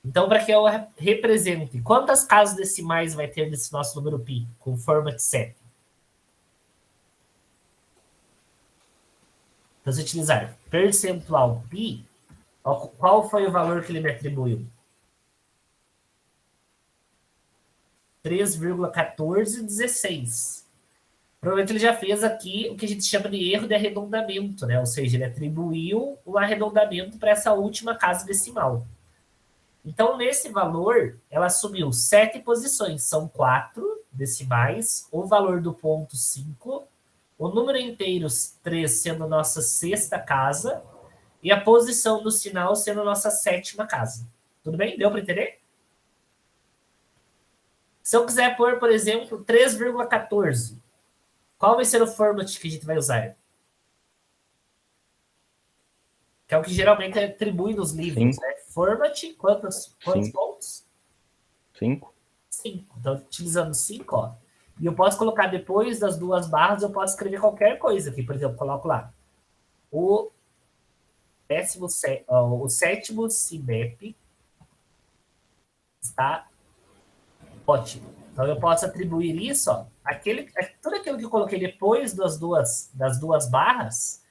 Então, para que eu represente quantas casas decimais vai ter nesse nosso número π com o format 7? Então, se eu utilizar percentual π, qual foi o valor que ele me atribuiu? 3,1416. Provavelmente ele já fez aqui o que a gente chama de erro de arredondamento, né? Ou seja, ele atribuiu um arredondamento para essa última casa decimal. Então, nesse valor, ela assumiu 7 posições. São 4 decimais, o valor do ponto 5, o número inteiro 3 sendo nossa 6ª casa e a posição do sinal sendo nossa 7ª casa. Tudo bem? Deu para entender? Se eu quiser pôr, por exemplo, 3,14, qual vai ser o format que a gente vai usar? Que é o que geralmente atribui nos livros, né? Format, quantos pontos?
5.
5. Então, utilizando 5, ó. E eu posso colocar depois das 2 barras, eu posso escrever qualquer coisa aqui. Por exemplo, coloco lá o 7º CIMEP está ótimo. Então, eu posso atribuir isso, ó, tudo aquilo que eu coloquei depois das duas barras,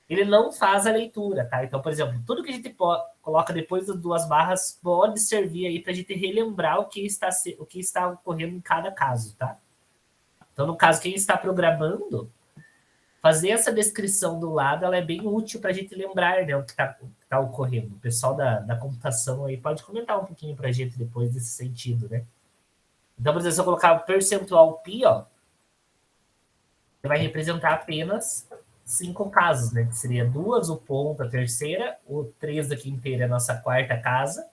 ele não faz a leitura, tá? Então, por exemplo, tudo que a gente coloca depois das 2 barras pode servir aí para a gente relembrar o que está ocorrendo em cada caso, tá? Então, no caso, quem está programando, fazer essa descrição do lado, ela é bem útil para a gente lembrar, né, o que tá ocorrendo. O pessoal da computação aí pode comentar um pouquinho para a gente depois desse sentido, né? Então, por exemplo, se eu colocar o percentual π, ó, vai representar apenas 5 casos, né? Que seria 2, o ponto, a 3ª, o 3 aqui inteira é a nossa 4ª casa,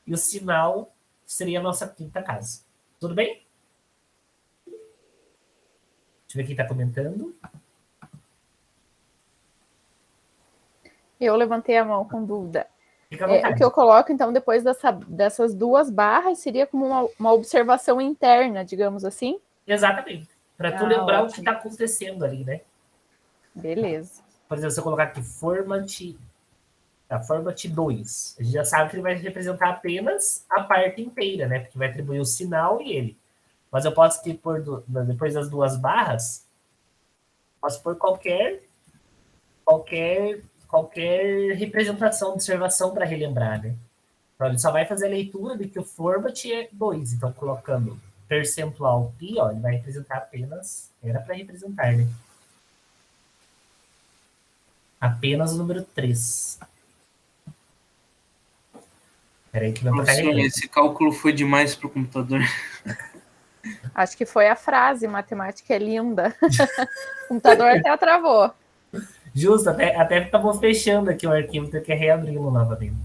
e o sinal seria a nossa 5ª casa. Tudo bem? Deixa eu ver quem está comentando.
Eu levantei a mão com dúvida.
Fica à vontade.
O que eu coloco, então, depois dessas 2 barras, seria como uma observação interna, digamos assim?
Exatamente. Para tu lembrar
ótimo.
o que está acontecendo ali, né?
Beleza.
Por exemplo, se eu colocar aqui format 2, a gente já sabe que ele vai representar apenas a parte inteira, né? Porque vai atribuir o sinal e ele. Mas eu posso pôr, depois das 2 barras, posso pôr qualquer representação, observação para relembrar, né? Então, ele só vai fazer a leitura de que o format é 2. Então, colocando percentual π, ó, ele vai representar apenas... Era para representar, né? Apenas o número 3. Espera aí que vai tocar
Professor, esse cálculo foi demais para o computador.
Acho que foi a frase, matemática é linda. O computador até travou.
Justo, até estamos fechando aqui o arquivo, tem que reabri-lo novamente.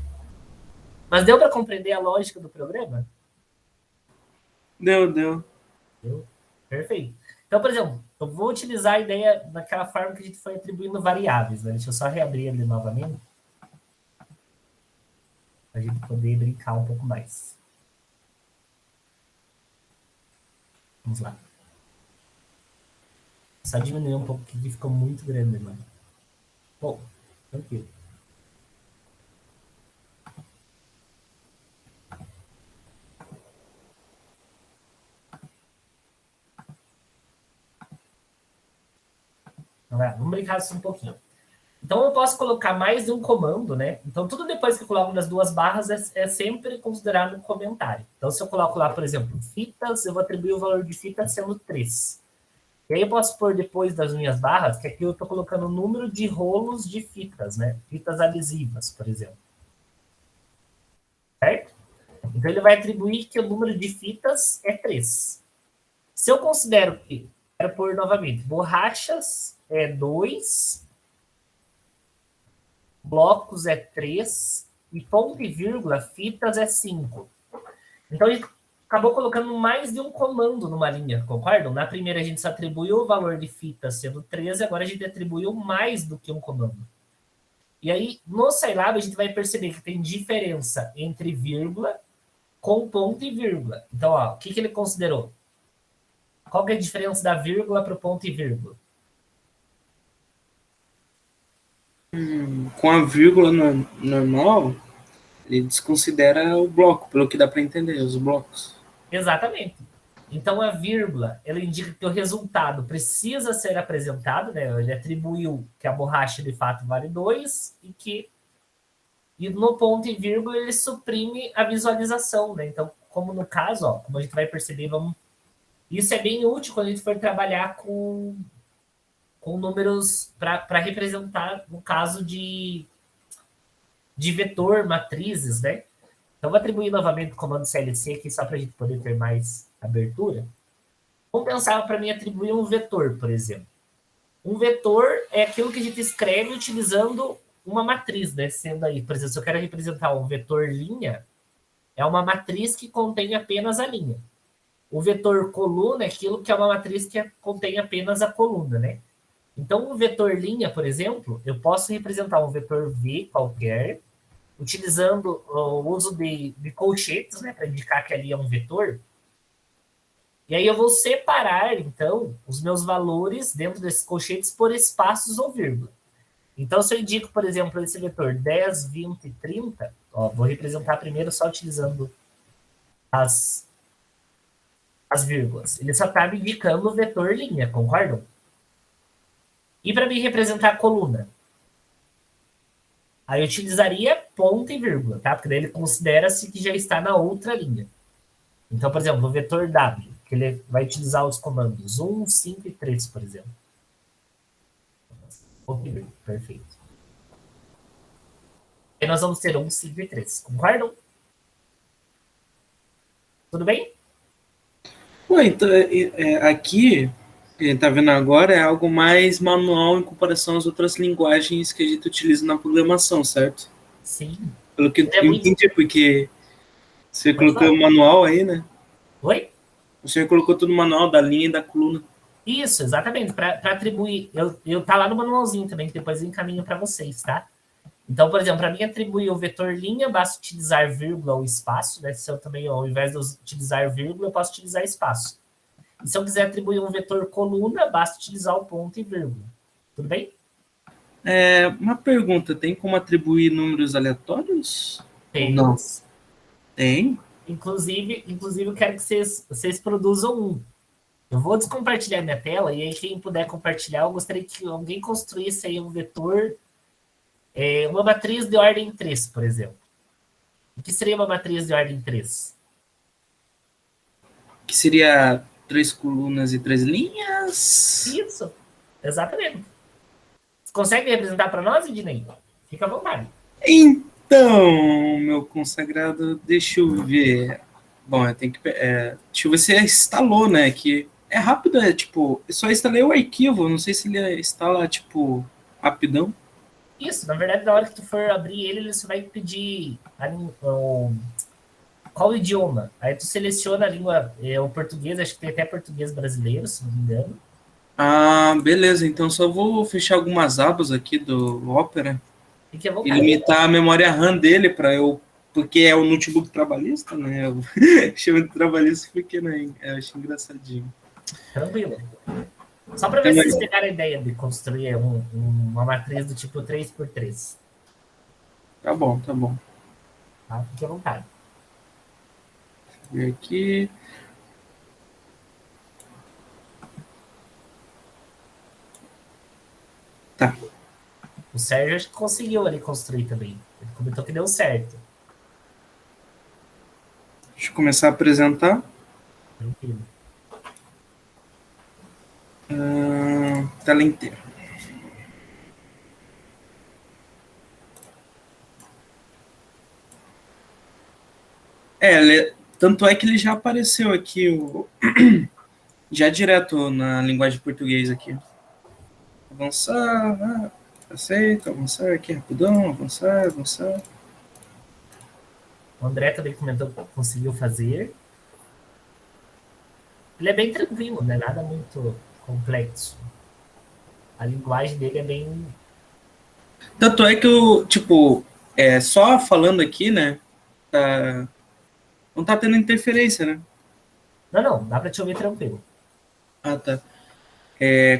Mas deu para compreender a lógica do programa?
Deu.
Perfeito. Então, por exemplo, eu vou utilizar a ideia daquela forma que a gente foi atribuindo variáveis, né? Deixa eu só reabrir ele novamente. Para a gente poder brincar um pouco mais. Vamos lá. Só diminuir um pouco, que ficou muito grande agora. Bom, tranquilo. Vamos brincar assim um pouquinho. Então, eu posso colocar mais de um comando, né? Então, tudo depois que eu coloco nas 2 barras é sempre considerado um comentário. Então, se eu coloco lá, por exemplo, fitas, eu vou atribuir o valor de fita sendo 3. E aí eu posso pôr depois das minhas barras, que aqui eu estou colocando o número de rolos de fitas, né? Fitas adesivas, por exemplo. Certo? Então, ele vai atribuir que o número de fitas é 3. Se eu considero que, quero pôr novamente, borrachas é 2, blocos é 3 e ponto e vírgula, fitas é 5. Então, a gente acabou colocando mais de um comando numa linha, concordam? Na primeira, a gente só atribuiu o valor de fitas sendo 13, agora a gente atribuiu mais do que um comando. E aí, no Scilab, a gente vai perceber que tem diferença entre vírgula com ponto e vírgula. Então, ó, o que ele considerou? Qual que é a diferença da vírgula para o ponto e vírgula?
Com a vírgula normal, ele desconsidera o bloco, pelo que dá para entender, os blocos.
Exatamente. Então, a vírgula, ela indica que o resultado precisa ser apresentado, né? Ele atribuiu que a borracha, de fato, vale 2 e no ponto e vírgula ele suprime a visualização, né? Então, como no caso, ó, como a gente vai perceber, isso é bem útil quando a gente for trabalhar com números para representar, no caso de vetor, matrizes, né? Então, vou atribuir novamente o comando CLC aqui, só para a gente poder ter mais abertura. Vamos pensar para mim atribuir um vetor, por exemplo. Um vetor é aquilo que a gente escreve utilizando uma matriz, né? Sendo aí, por exemplo, se eu quero representar um vetor linha, é uma matriz que contém apenas a linha. O vetor coluna é aquilo que é uma matriz que contém apenas a coluna, né? Então, o vetor linha, por exemplo, eu posso representar um vetor V qualquer, utilizando o uso de colchetes, né, para indicar que ali é um vetor. E aí eu vou separar, então, os meus valores dentro desses colchetes por espaços ou vírgula. Então, se eu indico, por exemplo, esse vetor 10, 20 e 30, ó, vou representar primeiro só utilizando as vírgulas. Ele só está me indicando o vetor linha, concordam? E para me representar a coluna? Aí eu utilizaria ponto e vírgula, tá? Porque daí ele considera-se que já está na outra linha. Então, por exemplo, o vetor W, que ele vai utilizar os comandos 1, 5 e 3, por exemplo. Ponto e vírgula, perfeito. E nós vamos ter 1, 5 e 3, concordam? Tudo bem?
Ué, então, aqui, que a gente está vendo agora, é algo mais manual em comparação às outras linguagens que a gente utiliza na programação, certo?
Sim.
Pelo que eu entendi, porque você colocou o manual aí, né?
Oi?
O senhor colocou tudo no manual da linha e da coluna.
Isso, exatamente. Para atribuir, tá lá no manualzinho também, que depois eu encaminho para vocês, tá? Então, por exemplo, para mim atribuir o vetor linha, basta utilizar vírgula ou espaço, né? Se eu também, ao invés de utilizar vírgula, eu posso utilizar espaço. E se eu quiser atribuir um vetor coluna, basta utilizar o ponto e vírgula. Tudo bem?
Uma pergunta, tem como atribuir números aleatórios?
Tem.
Não. Tem?
Inclusive, eu quero que vocês produzam um. Eu vou descompartilhar minha tela, e aí quem puder compartilhar, eu gostaria que alguém construísse aí um vetor, uma matriz de ordem 3, por exemplo. O que seria uma matriz de ordem 3?
Que seria 3 colunas e 3 linhas?
Isso, exatamente. Você consegue representar para nós, Ednei? Fica à vontade.
Então, meu consagrado, deixa eu ver. Bom, eu tenho que. Deixa eu ver se instalou, né? Que é rápido, tipo, eu só instalei o arquivo, não sei se ele instala, tipo, rapidão.
Isso, na verdade, na hora que tu for abrir ele só vai pedir qual idioma. Aí tu seleciona a língua, o português, acho que tem até português brasileiro, se não me engano.
Ah, beleza, então só vou fechar algumas abas aqui do Opera
Fique à
e
vontade.
limitar a memória RAM dele para eu. Porque é o notebook trabalhista, né? Eu chamo de trabalhista porque, né? Eu acho engraçadinho.
Tranquilo. Só para ver se vocês pegaram a ideia de construir uma matriz do tipo 3x3.
Tá bom, tá bom.
Tá? Fique à vontade.
Deixa eu ver aqui. Tá.
O Sérgio acho que conseguiu ali construir também. Ele comentou que deu certo.
Deixa eu começar a apresentar.
Tranquilo.
Tela inteira. Tanto é que ele já apareceu aqui, já direto na linguagem portuguesa aqui. Avançar, aceita, avançar aqui rapidão, avançar.
O André também comentou que conseguiu fazer. Ele é bem tranquilo, não é nada muito complexo. A linguagem dele é bem...
Tanto é que eu, tipo, só falando aqui, né? Não tá tendo interferência, né?
Não, dá pra te ouvir tranquilo.
Ah, tá.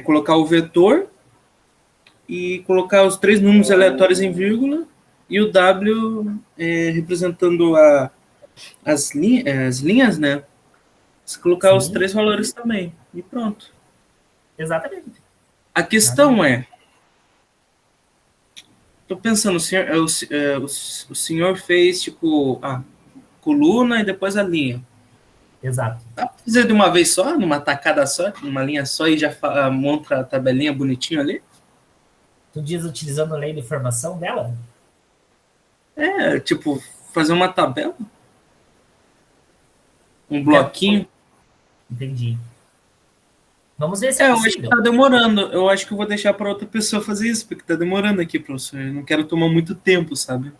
Colocar o vetor e colocar os 3 números aleatórios em vírgula e o W representando as linhas, né? Se colocar os
Sim.
3 valores também. E pronto.
Exatamente.
A questão tô pensando, o senhor fez tipo a coluna e depois a linha.
Exato.
Dá pra fazer de uma vez só, numa tacada só, numa linha só e já monta a tabelinha bonitinho ali?
Tu diz utilizando a lei de formação dela?
Tipo, fazer uma tabela? Um bloquinho?
Entendi. Vamos ver se é
Eu acho que
possível.
tá demorando. Eu acho que eu vou deixar para outra pessoa fazer isso, porque tá demorando aqui, professor. Eu não quero tomar muito tempo, sabe?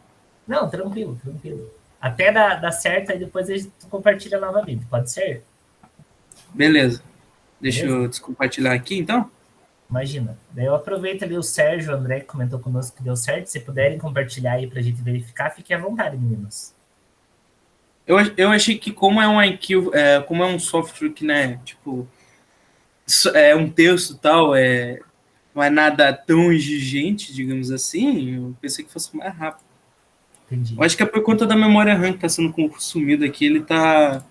Não, tranquilo. Até dar certo, aí depois a gente compartilha novamente. Pode ser?
Beleza. Deixa
Beleza?
eu descompartilhar aqui, então.
Imagina. Daí eu aproveito ali o Sérgio, o André, que comentou conosco que deu certo. Se puderem compartilhar aí pra gente verificar, fiquem à vontade, meninos.
Eu achei que como é um arquivo, como é um software que, né, tipo, é um texto e tal, não é nada tão exigente, digamos assim, eu pensei que fosse mais rápido.
Entendi.
Eu acho que é por conta da memória RAM que está sendo consumida aqui, ele está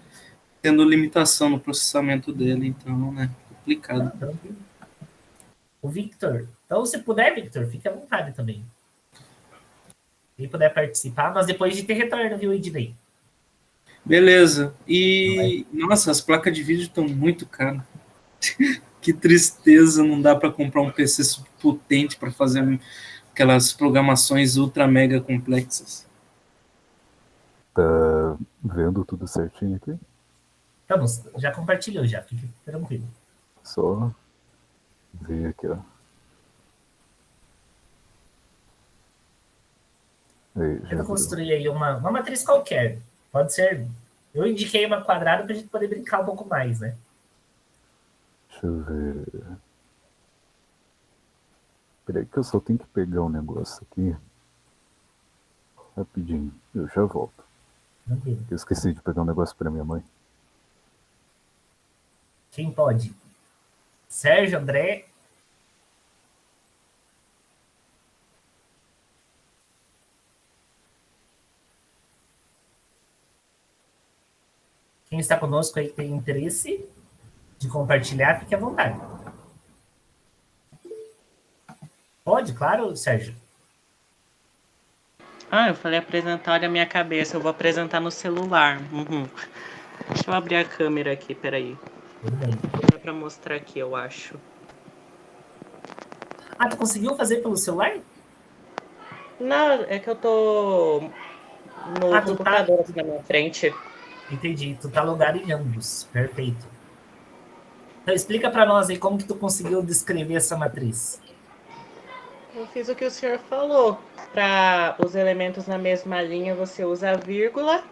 tendo limitação no processamento dele, então, né, complicado.
Tranquilo. O Victor. Então, se puder, Victor, fique à vontade também. Se puder participar, mas depois de ter retorno, viu, Ednei?
Beleza. E, nossa, as placas de vídeo estão muito caras. Que tristeza, não dá para comprar um PC super potente para fazer aquelas programações ultra mega complexas.
Tá vendo tudo certinho aqui?
Vamos, já compartilhou, já. Fique tranquilo.
Só ver aqui, ó. Aí,
Eu vou construir aí uma matriz qualquer. Pode ser. Eu indiquei uma quadrada para a gente poder brincar um pouco mais, né?
Deixa eu ver. Peraí que eu só tenho que pegar um negócio aqui. Rapidinho, eu já volto.
Tranquilo.
Eu esqueci de pegar um negócio para minha mãe.
Quem pode? Sérgio, André. Quem está conosco aí que tem interesse de compartilhar, fique à vontade. Pode, claro, Sérgio.
Eu falei apresentar, olha a minha cabeça, eu vou apresentar no celular. Deixa eu abrir a câmera aqui, peraí.
Tudo bem.
Dá pra mostrar aqui, eu acho.
Tu conseguiu fazer pelo celular?
Não, é que eu tô no computador aqui na minha frente.
Entendi, tu tá logado em ambos. Perfeito. Então explica para nós aí como que tu conseguiu descrever essa matriz.
Eu fiz o que o senhor falou. Para os elementos na mesma linha, você usa a vírgula.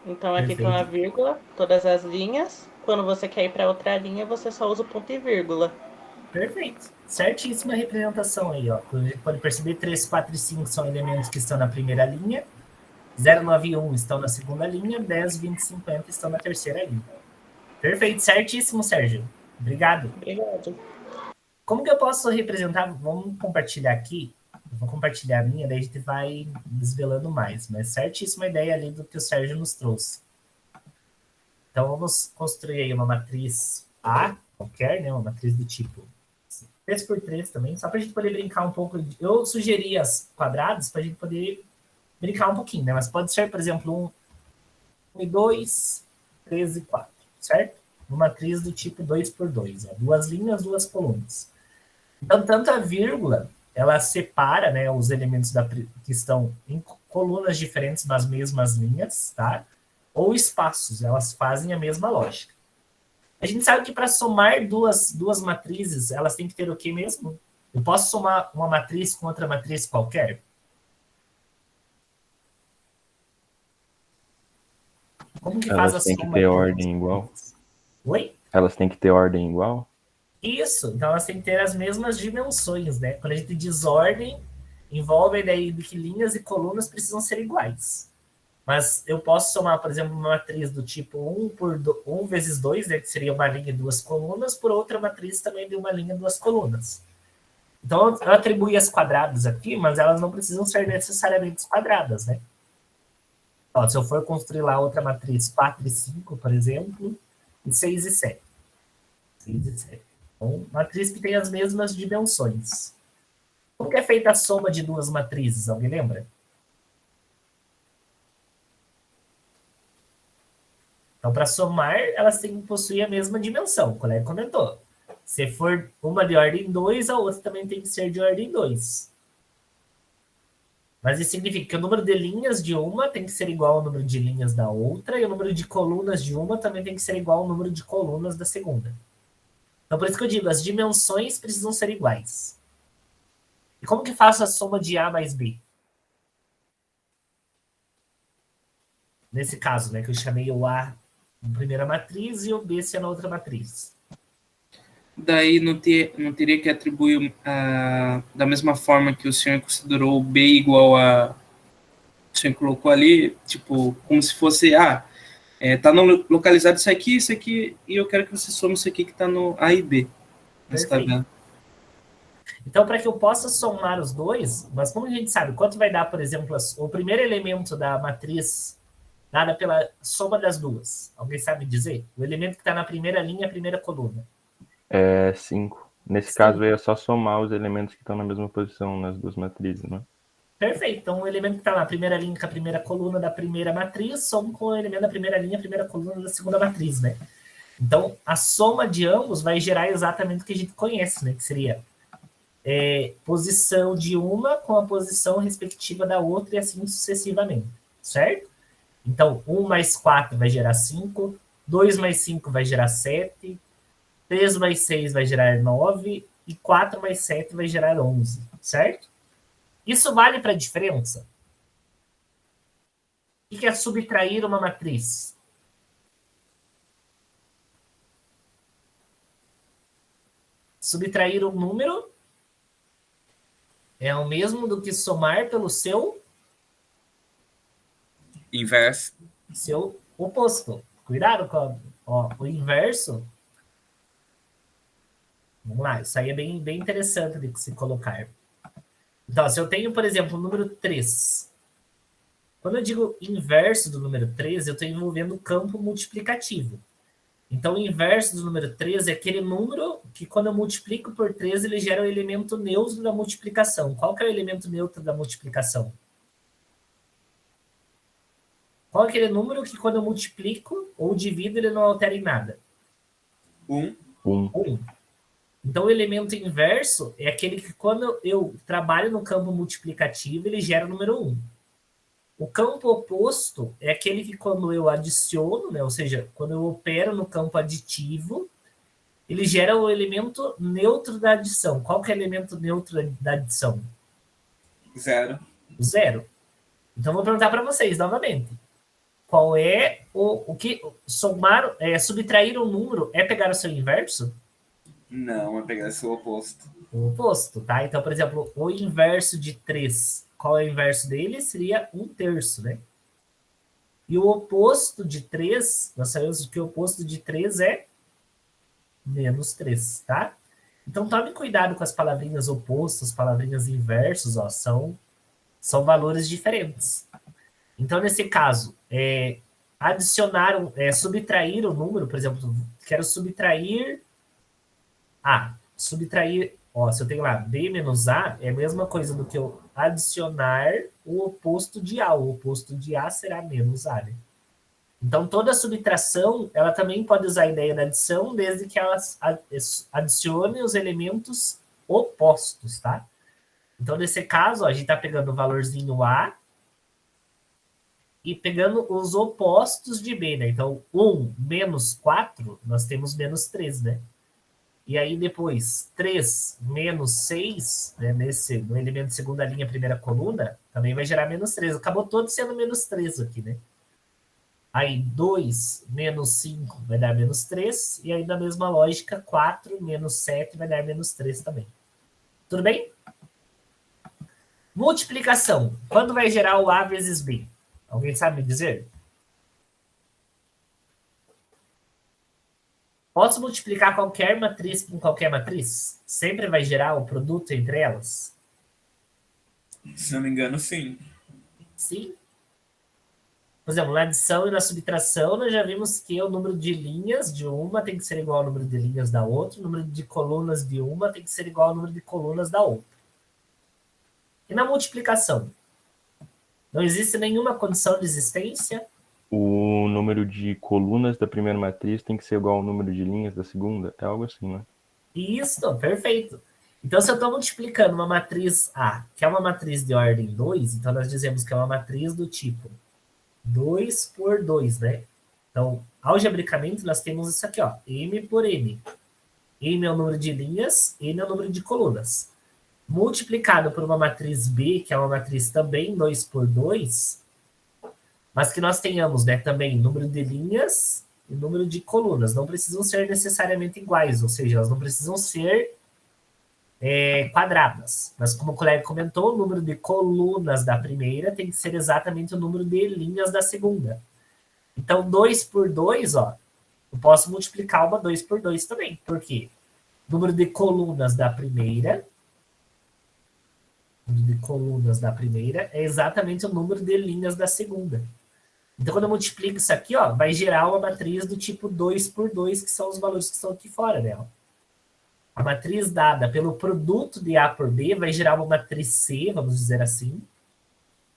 Então aqui tem uma vírgula, todas as linhas. Quando você quer ir para outra linha, você só usa o ponto e vírgula.
Perfeito. Certíssima representação aí, ó. A gente pode perceber 3, 4 e 5 são elementos que estão na primeira linha. 0, 9 e 1 estão na segunda linha. 10, 20 e 50 estão na terceira linha. Perfeito, certíssimo, Sérgio. Obrigado.
Obrigado.
Como que eu posso representar? Vamos compartilhar aqui. Eu vou compartilhar a minha, daí a gente vai desvelando mais. Mas certíssima ideia ali do que o Sérgio nos trouxe. Então vamos construir aí uma matriz A, qualquer, né? Uma matriz do tipo 3x3 também, só para a gente poder brincar um pouco. Eu sugeri as quadrados para a gente poder brincar um pouquinho, né? Mas pode ser, por exemplo, 1 e 2, 3 e 4, certo? Uma matriz do tipo 2x2, ó, 2 linhas, 2 colunas. Então, tanto a vírgula, ela separa, né, os elementos que estão em colunas diferentes nas mesmas linhas, tá? Ou espaços, elas fazem a mesma lógica. A gente sabe que para somar duas matrizes, elas têm que ter o quê mesmo? Eu posso somar uma matriz com outra matriz qualquer? Como que faz a
Elas têm
soma?
que ter ordem igual?
Oi?
Elas têm que ter ordem igual?
Isso, então elas têm que ter as mesmas dimensões, né? Quando a gente diz ordem, envolve a ideia de que linhas e colunas precisam ser iguais. Mas eu posso somar, por exemplo, uma matriz do tipo 1 vezes 2, né, que seria uma linha e 2 colunas, por outra matriz também de uma linha e 2 colunas. Então, eu atribuí as quadradas aqui, mas elas não precisam ser necessariamente quadradas, né? Ó, se eu for construir lá outra matriz 4 e 5, por exemplo, e 6 e 7. 6 e 7. Então, matriz que tem as mesmas dimensões. Como que é feita a soma de duas matrizes? Alguém lembra? Então, para somar, elas têm que possuir a mesma dimensão. O colega comentou. Se for uma de ordem 2, a outra também tem que ser de ordem 2. Mas isso significa que o número de linhas de uma tem que ser igual ao número de linhas da outra, e o número de colunas de uma também tem que ser igual ao número de colunas da segunda. Então, por isso que eu digo, as dimensões precisam ser iguais. E como que faço a soma de A mais B? Nesse caso, né, que eu chamei o A na primeira matriz e o B sendo a outra matriz.
Daí não teria que atribuir da mesma forma que o senhor considerou o B igual a... O senhor colocou ali, tipo, como se fosse... tá localizado isso aqui, e eu quero que você some isso aqui que está no A e B.
Perfeito. Então, para que eu possa somar os dois, mas como a gente sabe, quanto vai dar, por exemplo, o primeiro elemento da matriz dada pela soma das duas? Alguém sabe dizer? O elemento que está na primeira linha, a primeira coluna.
É 5. Nesse caso, é só somar os elementos que estão na mesma posição nas duas matrizes, né?
Perfeito. Então, o elemento que está na primeira linha com a primeira coluna da primeira matriz, soma com o elemento da primeira linha, a primeira coluna da segunda matriz, né? Então, a soma de ambos vai gerar exatamente o que a gente conhece, né? Que seria posição de uma com a posição respectiva da outra e assim sucessivamente, certo? Então, 1 mais 4 vai gerar 5, 2 mais 5 vai gerar 7, 3 mais 6 vai gerar 9 e 4 mais 7 vai gerar 11, certo? Isso vale para a diferença? O que é subtrair uma matriz? Subtrair um número é o mesmo do que somar pelo seu
inverso.
Seu oposto. Cuidado com o inverso. Vamos lá, isso aí é bem interessante de se colocar. Então, se eu tenho, por exemplo, o número 3. Quando eu digo inverso do número 3, eu estou envolvendo o campo multiplicativo. Então, o inverso do número 3 é aquele número que, quando eu multiplico por 3, ele gera o elemento neutro da multiplicação. Qual que é o elemento neutro da multiplicação? Qual é aquele número que, quando eu multiplico ou divido, ele não altera em nada?
1.
1. Então, o elemento inverso é aquele que, quando eu trabalho no campo multiplicativo, ele gera o número 1. O campo oposto é aquele que, quando eu adiciono, né, ou seja, quando eu opero no campo aditivo, ele gera o elemento neutro da adição. Qual que é o elemento neutro da adição?
0.
O 0. Então, vou perguntar para vocês novamente. Qual é o que somar, subtrair um número é pegar o seu inverso?
Não, é pegar o seu oposto.
O oposto, tá? Então, por exemplo, o inverso de 3, qual é o inverso dele? Seria 1/3, né? E o oposto de 3, nós sabemos que o oposto de 3 é -3, tá? Então, tome cuidado com as palavrinhas opostas, palavrinhas inversos, ó, são valores diferentes. Então, nesse caso, subtrair o número, por exemplo, quero subtrair se eu tenho lá B menos A, é a mesma coisa do que eu adicionar o oposto de A. O oposto de A será menos A, né? Então, toda subtração, ela também pode usar a ideia da adição, desde que ela adicione os elementos opostos, tá? Então, nesse caso, a gente está pegando o valorzinho A e pegando os opostos de B, né? Então, 1 menos 4, nós temos -3, né? E aí depois, 3 menos 6, né, no elemento de segunda linha, primeira coluna, também vai gerar -3. Acabou todo sendo -3 aqui, né? Aí 2 menos 5 vai dar -3. E aí, na mesma lógica, 4 menos 7 vai dar -3 também. Tudo bem? Multiplicação. Quando vai gerar o A vezes B? Alguém sabe me dizer? Posso multiplicar qualquer matriz com qualquer matriz? Sempre vai gerar o produto entre elas?
Se não me engano, sim.
Sim. Por exemplo, na adição e na subtração, nós já vimos que o número de linhas de uma tem que ser igual ao número de linhas da outra, o número de colunas de uma tem que ser igual ao número de colunas da outra. E na multiplicação? Não existe nenhuma condição de existência?
O número de colunas da primeira matriz tem que ser igual ao número de linhas da segunda? É algo assim, né?
Isso, perfeito. Então, se eu estou multiplicando uma matriz A, que é uma matriz de ordem 2, então nós dizemos que é uma matriz do tipo 2 por 2, né? Então, algebricamente, nós temos isso aqui, ó, M por N. M é o número de linhas, N é o número de colunas. Multiplicado por uma matriz B, que é uma matriz também 2 por 2, mas que nós tenhamos, né, também número de linhas e número de colunas. Não precisam ser necessariamente iguais, ou seja, elas não precisam ser quadradas. Mas como o colega comentou, o número de colunas da primeira tem que ser exatamente o número de linhas da segunda. Então, 2 por 2, ó, eu posso multiplicar uma 2 por 2 também. Por quê? O número de colunas da primeira é exatamente o número de linhas da segunda. Então, quando eu multiplico isso aqui, ó, vai gerar uma matriz do tipo 2 por 2, que são os valores que estão aqui fora dela. A matriz dada pelo produto de A por B vai gerar uma matriz C, vamos dizer assim,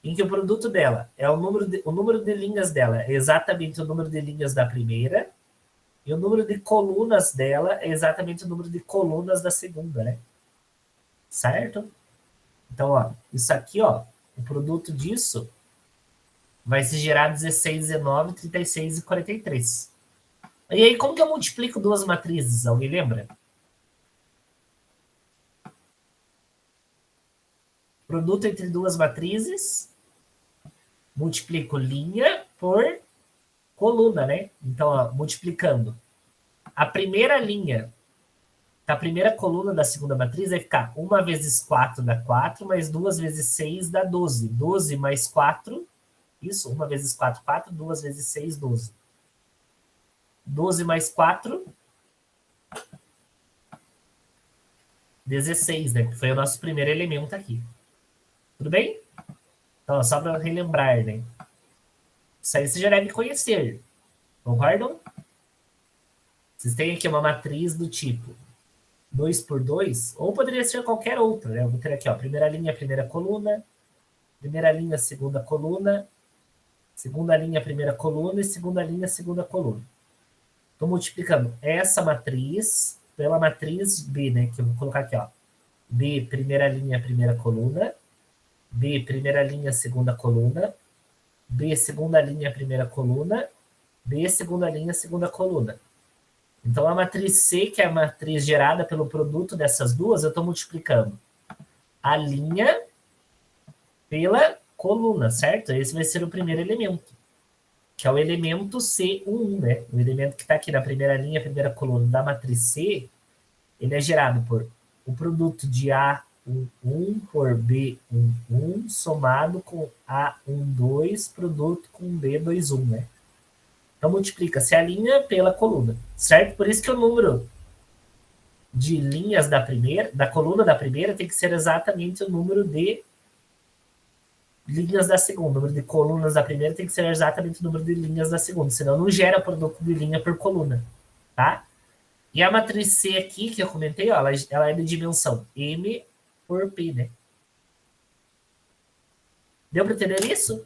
em que o produto dela é o número de linhas dela é exatamente o número de linhas da primeira, e o número de colunas dela é exatamente o número de colunas da segunda, né? Certo? Então, ó, isso aqui, ó, o produto disso vai se gerar 16, 19, 36 e 43. E aí, como que eu multiplico duas matrizes? Alguém lembra? Produto entre duas matrizes, multiplico linha por coluna, né? Então, ó, multiplicando. A primeira linha da primeira coluna da segunda matriz vai ficar 1 vezes 4 dá 4, mais 2 vezes 6 dá 12. 12 mais 4, isso, 1 vezes 4, 4, 2 vezes 6, 12. 12 mais 4, 16, né? Que foi o nosso primeiro elemento aqui. Tudo bem? Então, só para relembrar, né? Isso aí você já deve conhecer. Concordam? Vocês têm aqui uma matriz do tipo 2 por 2, ou poderia ser qualquer outra, né? Eu vou ter aqui, ó, primeira linha, primeira coluna, primeira linha, segunda coluna, segunda linha, primeira coluna e segunda linha, segunda coluna. Estou multiplicando essa matriz pela matriz B, né? Que eu vou colocar aqui, ó. B, primeira linha, primeira coluna, B, primeira linha, segunda coluna, B, segunda linha, primeira coluna, B, segunda linha, segunda coluna. Então, a matriz C, que é a matriz gerada pelo produto dessas duas, eu estou multiplicando a linha pela coluna, certo? Esse vai ser o primeiro elemento, que é o elemento C11, né? O elemento que está aqui na primeira linha, primeira coluna da matriz C, ele é gerado por o produto de A11 por B11 somado com A12 produto com B21, né? Então, multiplica-se a linha pela coluna, certo? Por isso que o número de linhas da coluna da primeira tem que ser exatamente o número de linhas da segunda. O número de colunas da primeira tem que ser exatamente o número de linhas da segunda, senão não gera produto de linha por coluna, tá? E a matriz C aqui, que eu comentei, ó, ela é de dimensão M por P, né? Deu para entender isso?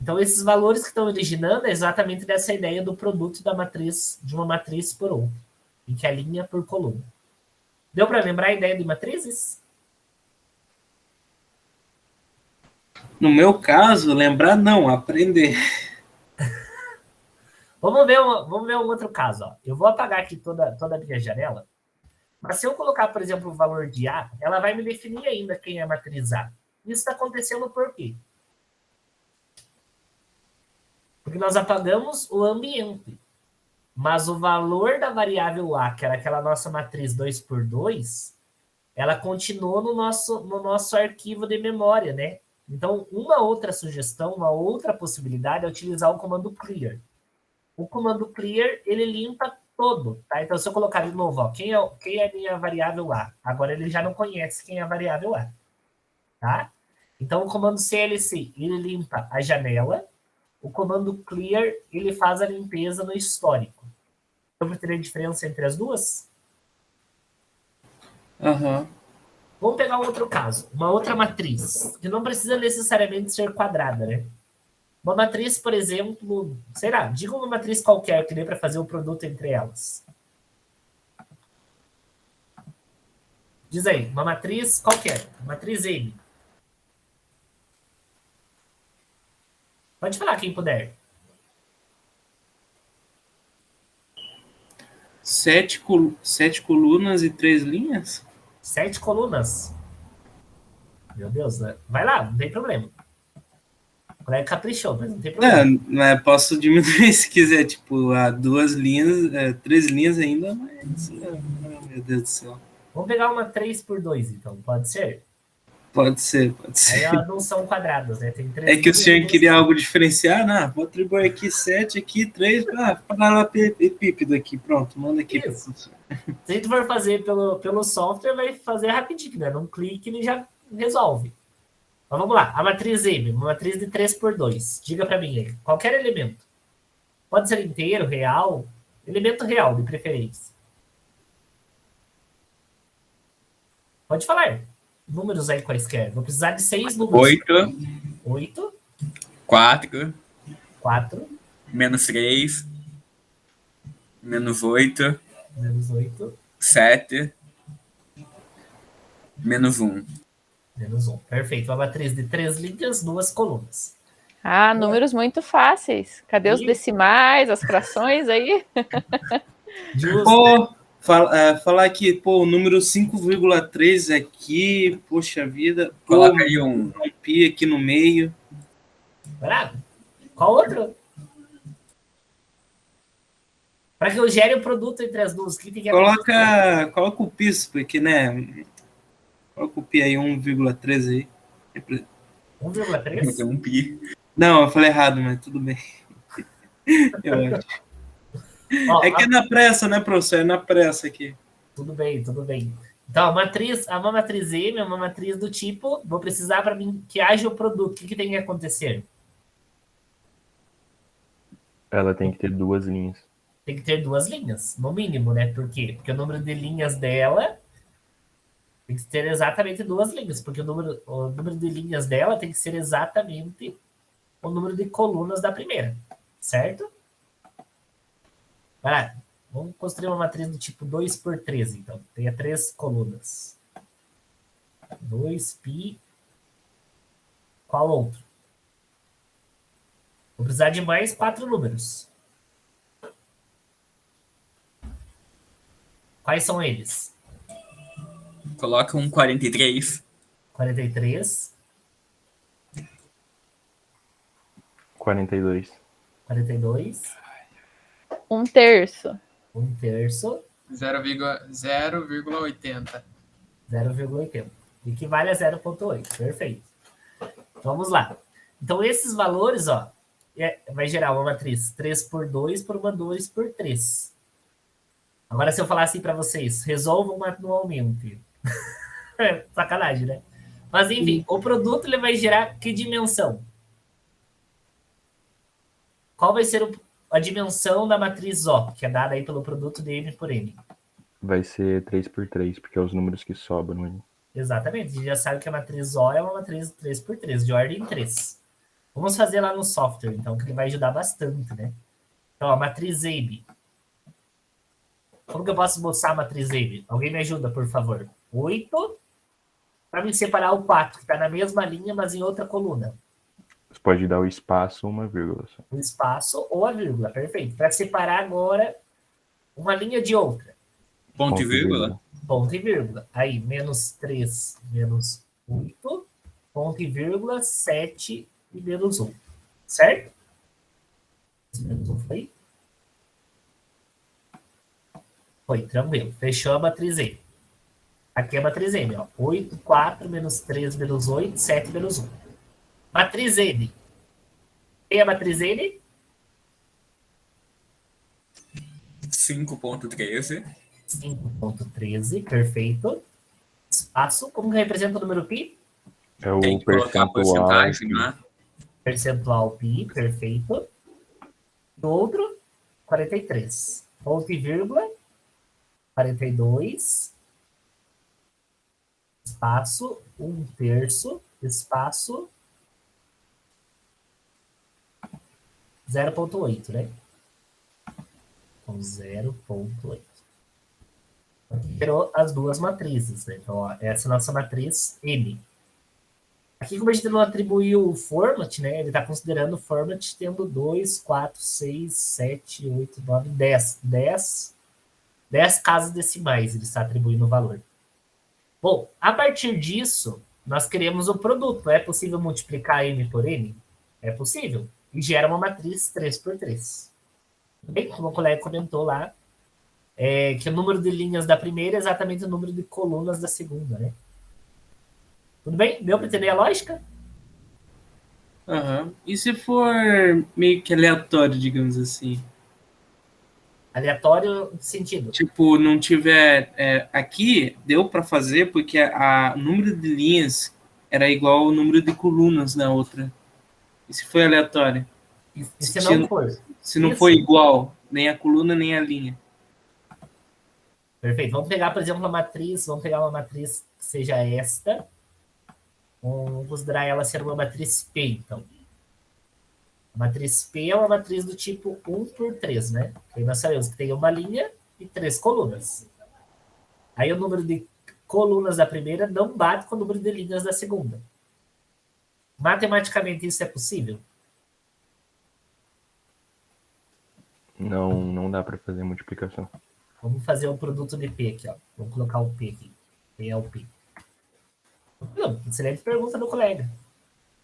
Então, esses valores que estão originando é exatamente dessa ideia do produto da matriz, de uma matriz por outra, em que a linha por coluna. Deu para lembrar a ideia de matrizes?
No meu caso, lembrar não, aprender.
Vamos ver um outro caso. Ó. Eu vou apagar aqui toda a minha janela, mas se eu colocar, por exemplo, o valor de A, ela vai me definir ainda quem é a matriz A. Isso está acontecendo por quê? Porque nós apagamos o ambiente. Mas o valor da variável A, que era aquela nossa matriz 2 por 2, ela continuou no nosso arquivo de memória, né? Então, uma outra sugestão, uma outra possibilidade é utilizar o comando clear. O comando clear, ele limpa todo, tá? Então, se eu colocar de novo, ó, quem é a minha variável A? Agora ele já não conhece quem é a variável A, tá? Então, o comando clc, ele limpa a janela. O comando clear, ele faz a limpeza no histórico. Vamos ter a diferença entre as duas?
Aham.
Vamos pegar um outro caso, uma outra matriz, que não precisa necessariamente ser quadrada, né? Uma matriz, por exemplo, sei lá, diga uma matriz qualquer que dê para fazer o produto entre elas. Diz aí, uma matriz qualquer, matriz M. Pode falar quem puder.
7 colunas e 3 linhas?
7 colunas. Meu Deus, né? Vai lá, não tem problema. O colega caprichou, mas não tem problema.
Mas posso diminuir se quiser, tipo, a 2 linhas, 3 linhas ainda, mas. Meu Deus do céu.
Vamos pegar uma 3x2, então, pode ser?
Pode ser.
Aí elas não são quadradas, né? Tem 3
É que o senhor
linhas.
queria algo diferenciar, né? Vou atribuir aqui 7, aqui 3, paralelepípedo aqui, pronto, manda aqui.
Isso. Se a gente for fazer pelo software, vai fazer rapidinho, né? Num clique ele já resolve. Mas vamos lá, a matriz M, uma matriz de 3x2. Diga para mim aí, qualquer elemento. Pode ser inteiro, real, elemento real, de preferência. Pode falar. Números aí quaisquer. Vou precisar de 6 números. 8.
4.
4.
Menos 3. Menos 8.
Menos 8.
7. Menos 1.
Menos 1. Perfeito. Uma matriz de 3 linhas, 2 colunas.
Ah, números muito fáceis. Cadê os decimais, as frações aí?
Justo.
Falar aqui, pô, o número 5,3 aqui, poxa vida.
Coloca aí um
pi aqui no meio.
Bravo. Qual outro? Para que eu gere o produto entre as duas, o que tem que acontecer?
Coloca o pi, porque, né? Coloca o pi aí, 1,3 aí.
1,3?
um pi.
Não, eu falei errado, mas tudo bem. Eu acho.
Ó,
é que é na pressa, né, professor? É na pressa aqui.
Tudo bem, tudo bem. Então, uma matriz M é uma matriz do tipo, vou precisar para mim que haja o produto. O que tem que acontecer?
Ela tem que ter 2 linhas.
Tem que ter 2 linhas, no mínimo, né? Por quê? Porque o número de linhas dela tem que ter exatamente 2 linhas, porque o número de linhas dela tem que ser exatamente o número de colunas da primeira, certo? Vai lá. Vamos construir uma matriz do tipo 2x3, então. Tenha 3 colunas. 2π. Qual outro? Vou precisar de mais 4 números. Quais são eles?
Coloca um 43.
43.
42.
42.
1/3.
1/3.
0,80.
0,80. Equivale a 0,8. Perfeito. Vamos lá. Então, esses valores, ó, vai gerar uma matriz 3x2 por uma 2x3. Agora, se eu falar assim para vocês, resolvam manualmente. Sacanagem, né? Mas, enfim, o produto ele vai gerar que dimensão? Qual vai ser a dimensão da matriz O, que é dada aí pelo produto de M por N?
Vai ser 3x3, porque é os números que sobram aí.
Exatamente. A gente já sabe que a matriz O é uma matriz 3x3, de ordem 3. Vamos fazer lá no software, então, que ele vai ajudar bastante, né? Então, a matriz AB. Como que eu posso mostrar a matriz AB? Alguém me ajuda, por favor. 8, para me separar o 4, que está na mesma linha, mas em outra coluna.
Você pode dar o espaço ou uma vírgula. Só.
O espaço ou a vírgula, perfeito. Para separar agora uma linha de outra.
Ponto e vírgula?
Ponto e vírgula. Aí, menos 3, menos 8, ponto e vírgula, 7 e menos 1. Certo? Foi? Foi, tranquilo. Fechou a matriz E. Aqui é a matriz M, ó. 8, 4, menos 3, menos 8, 7, menos 1. Matriz N. Tem a matriz N?
5.13.
5.13, perfeito. Espaço, como que representa o número π?
É o
Tem que colocar a
percentual.
porcentagem lá.
Percentual π, perfeito. O outro, 43. Ponto e vírgula, 42. Espaço, 1/3, espaço, 0.8, né? Então, 0.8. Gerou as duas matrizes, né? Então, ó, essa é a nossa matriz M. Aqui, como a gente não atribuiu o format, né? Ele está considerando o format tendo 2, 4, 6, 7, 8, 9, 10. 10 casas decimais ele está atribuindo o valor. Bom, a partir disso, nós queremos o produto. É possível multiplicar M por N? É possível. E gera uma matriz 3x3. Bem, como o colega comentou lá, que o número de linhas da primeira é exatamente o número de colunas da segunda, né? Tudo bem? Deu para entender a lógica?
Aham. E se for meio que aleatório, digamos assim?
Aleatório de sentido.
Tipo, não tiver... aqui deu para fazer porque o número de linhas era igual ao número de colunas na outra. E se foi aleatório?
E se não for?
Se não for igual, nem a coluna, nem a linha.
Perfeito. Vamos pegar, por exemplo, uma matriz. Vamos pegar uma matriz que seja esta. Vamos considerar ela ser uma matriz P, então. A matriz P é uma matriz do tipo 1/3, né? Aí nós sabemos que tem uma linha e 3 colunas. Aí o número de colunas da primeira não bate com o número de linhas da segunda. Matematicamente isso é possível?
Não dá para fazer multiplicação.
Vamos fazer o produto de P aqui, ó. Vamos colocar o P aqui. P é o P. Não, excelente pergunta do colega.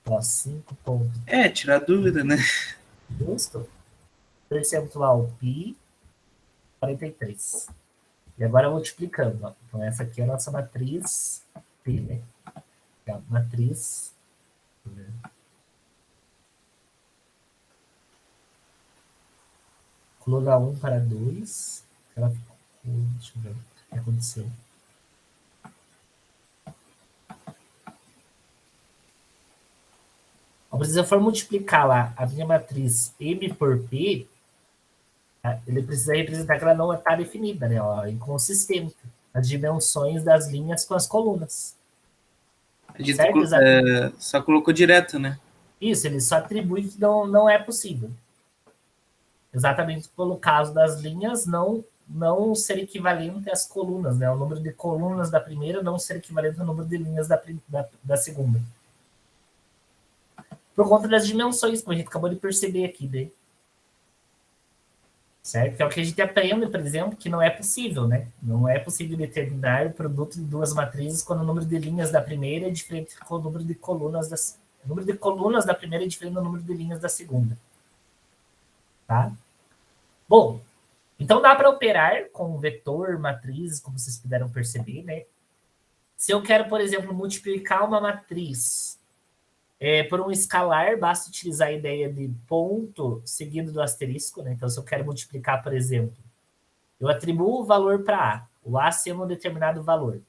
Ó, 5 pontos.
Tirar dúvida, né?
Justo. Percentual π, 43. E agora multiplicando. Ó. Então, essa aqui é a nossa matriz P, né? É a matriz. Coluna 1 para 2. Ela ficou. Deixa eu ver o que aconteceu. Se eu for multiplicar lá a minha matriz M por P, ele precisa representar que ela não está definida, né? Ó, inconsistente. As dimensões das linhas com as colunas.
A gente
Certo?
só colocou direto, né?
Isso, ele só atribui que não é possível. Exatamente pelo caso das linhas não ser equivalente às colunas, né? O número de colunas da primeira não ser equivalente ao número de linhas da segunda. Por conta das dimensões, como a gente acabou de perceber aqui, né? Certo? Que é o que a gente aprende, por exemplo, que não é possível, né? Não é possível determinar o produto de duas matrizes quando o número de linhas da primeira é diferente do número de colunas o número de colunas da primeira é diferente do número de linhas da segunda. Tá? Bom, então dá para operar com vetor, matrizes, como vocês puderam perceber, né? Se eu quero, por exemplo, multiplicar uma matriz por um escalar, basta utilizar a ideia de ponto seguido do asterisco, né? Então, se eu quero multiplicar, por exemplo, eu atribuo o valor para A, o A sendo um determinado valor,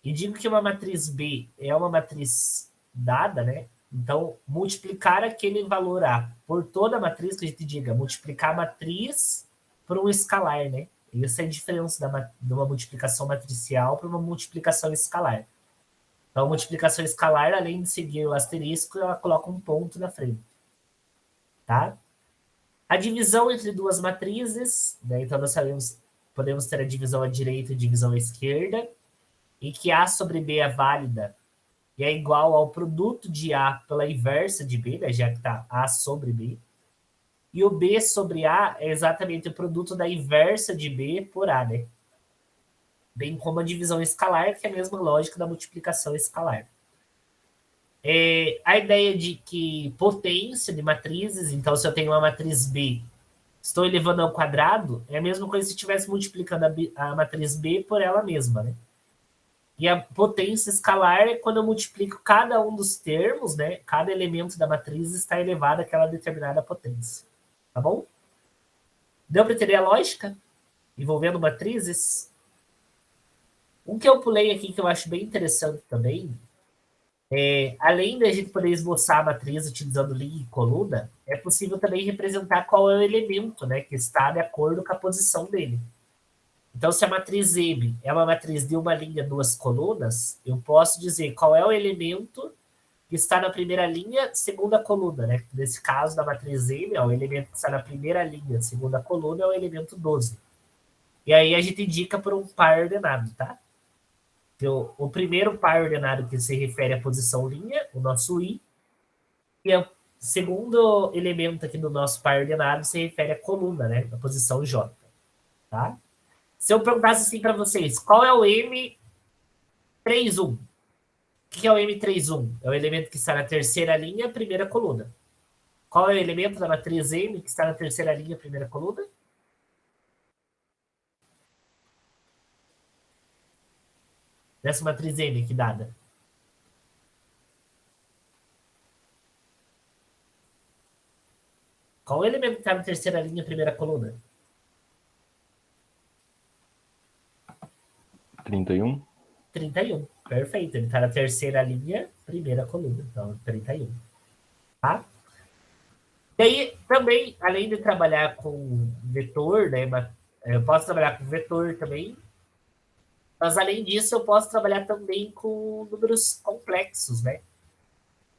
e digo que uma matriz B é uma matriz dada, né? Então, multiplicar aquele valor A por toda a matriz, que a gente diga, multiplicar a matriz por um escalar, né? Essa é a diferença de uma multiplicação matricial para uma multiplicação escalar. Então, a multiplicação escalar, além de seguir o asterisco, ela coloca um ponto na frente. Tá? A divisão entre duas matrizes, né? Então, nós sabemos, podemos ter a divisão à direita e a divisão à esquerda, e que A sobre B é válida e é igual ao produto de A pela inversa de B, né? Já que está A sobre B. E o B sobre A é exatamente o produto da inversa de B por A, né? Bem como a divisão escalar, que é a mesma lógica da multiplicação escalar. A ideia de que potência de matrizes, então se eu tenho uma matriz B, estou elevando ao quadrado, é a mesma coisa se estivesse multiplicando a matriz B por ela mesma, né? E a potência escalar é quando eu multiplico cada um dos termos, né? Cada elemento da matriz está elevado àquela determinada potência. Tá bom? Deu para entender a lógica? Envolvendo matrizes? Um que eu pulei aqui que eu acho bem interessante também, além da gente poder esboçar a matriz utilizando linha e coluna, é possível também representar qual é o elemento, né, que está de acordo com a posição dele. Então, se a matriz M é uma matriz de uma linha, duas colunas, eu posso dizer qual é o elemento que está na primeira linha, segunda coluna, né? Nesse caso, da matriz M, o elemento que está na primeira linha, segunda coluna, é o elemento 12. E aí a gente indica por um par ordenado, tá? Então, o primeiro par ordenado que se refere à posição linha, o nosso I, e o segundo elemento aqui do nosso par ordenado se refere à coluna, né? A posição J, tá? Se eu perguntasse assim para vocês, qual é o M31? O que é o M31? É o elemento que está na terceira linha, primeira coluna. Qual é o elemento da matriz M que está na terceira linha, primeira coluna? Dessa matriz M aqui dada. Qual é o elemento que está na terceira linha, primeira coluna?
31.
31. Perfeito. Ele está na terceira linha, primeira coluna. Então, 31. Tá? E aí, também, além de trabalhar com vetor, né? Eu posso trabalhar com vetor também. Mas, além disso, eu posso trabalhar também com números complexos, né?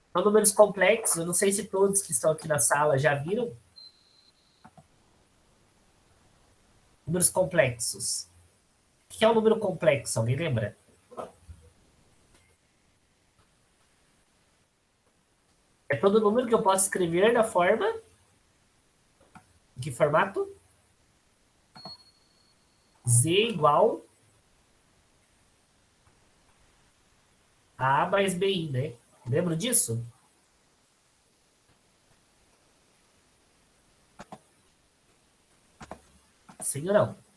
Então, números complexos, eu não sei se todos que estão aqui na sala já viram. Números complexos. O que é um número complexo? Alguém lembra? É todo número que eu posso escrever da forma... Em que formato? Z igual a mais BI, né? Lembra disso? Sim ou não?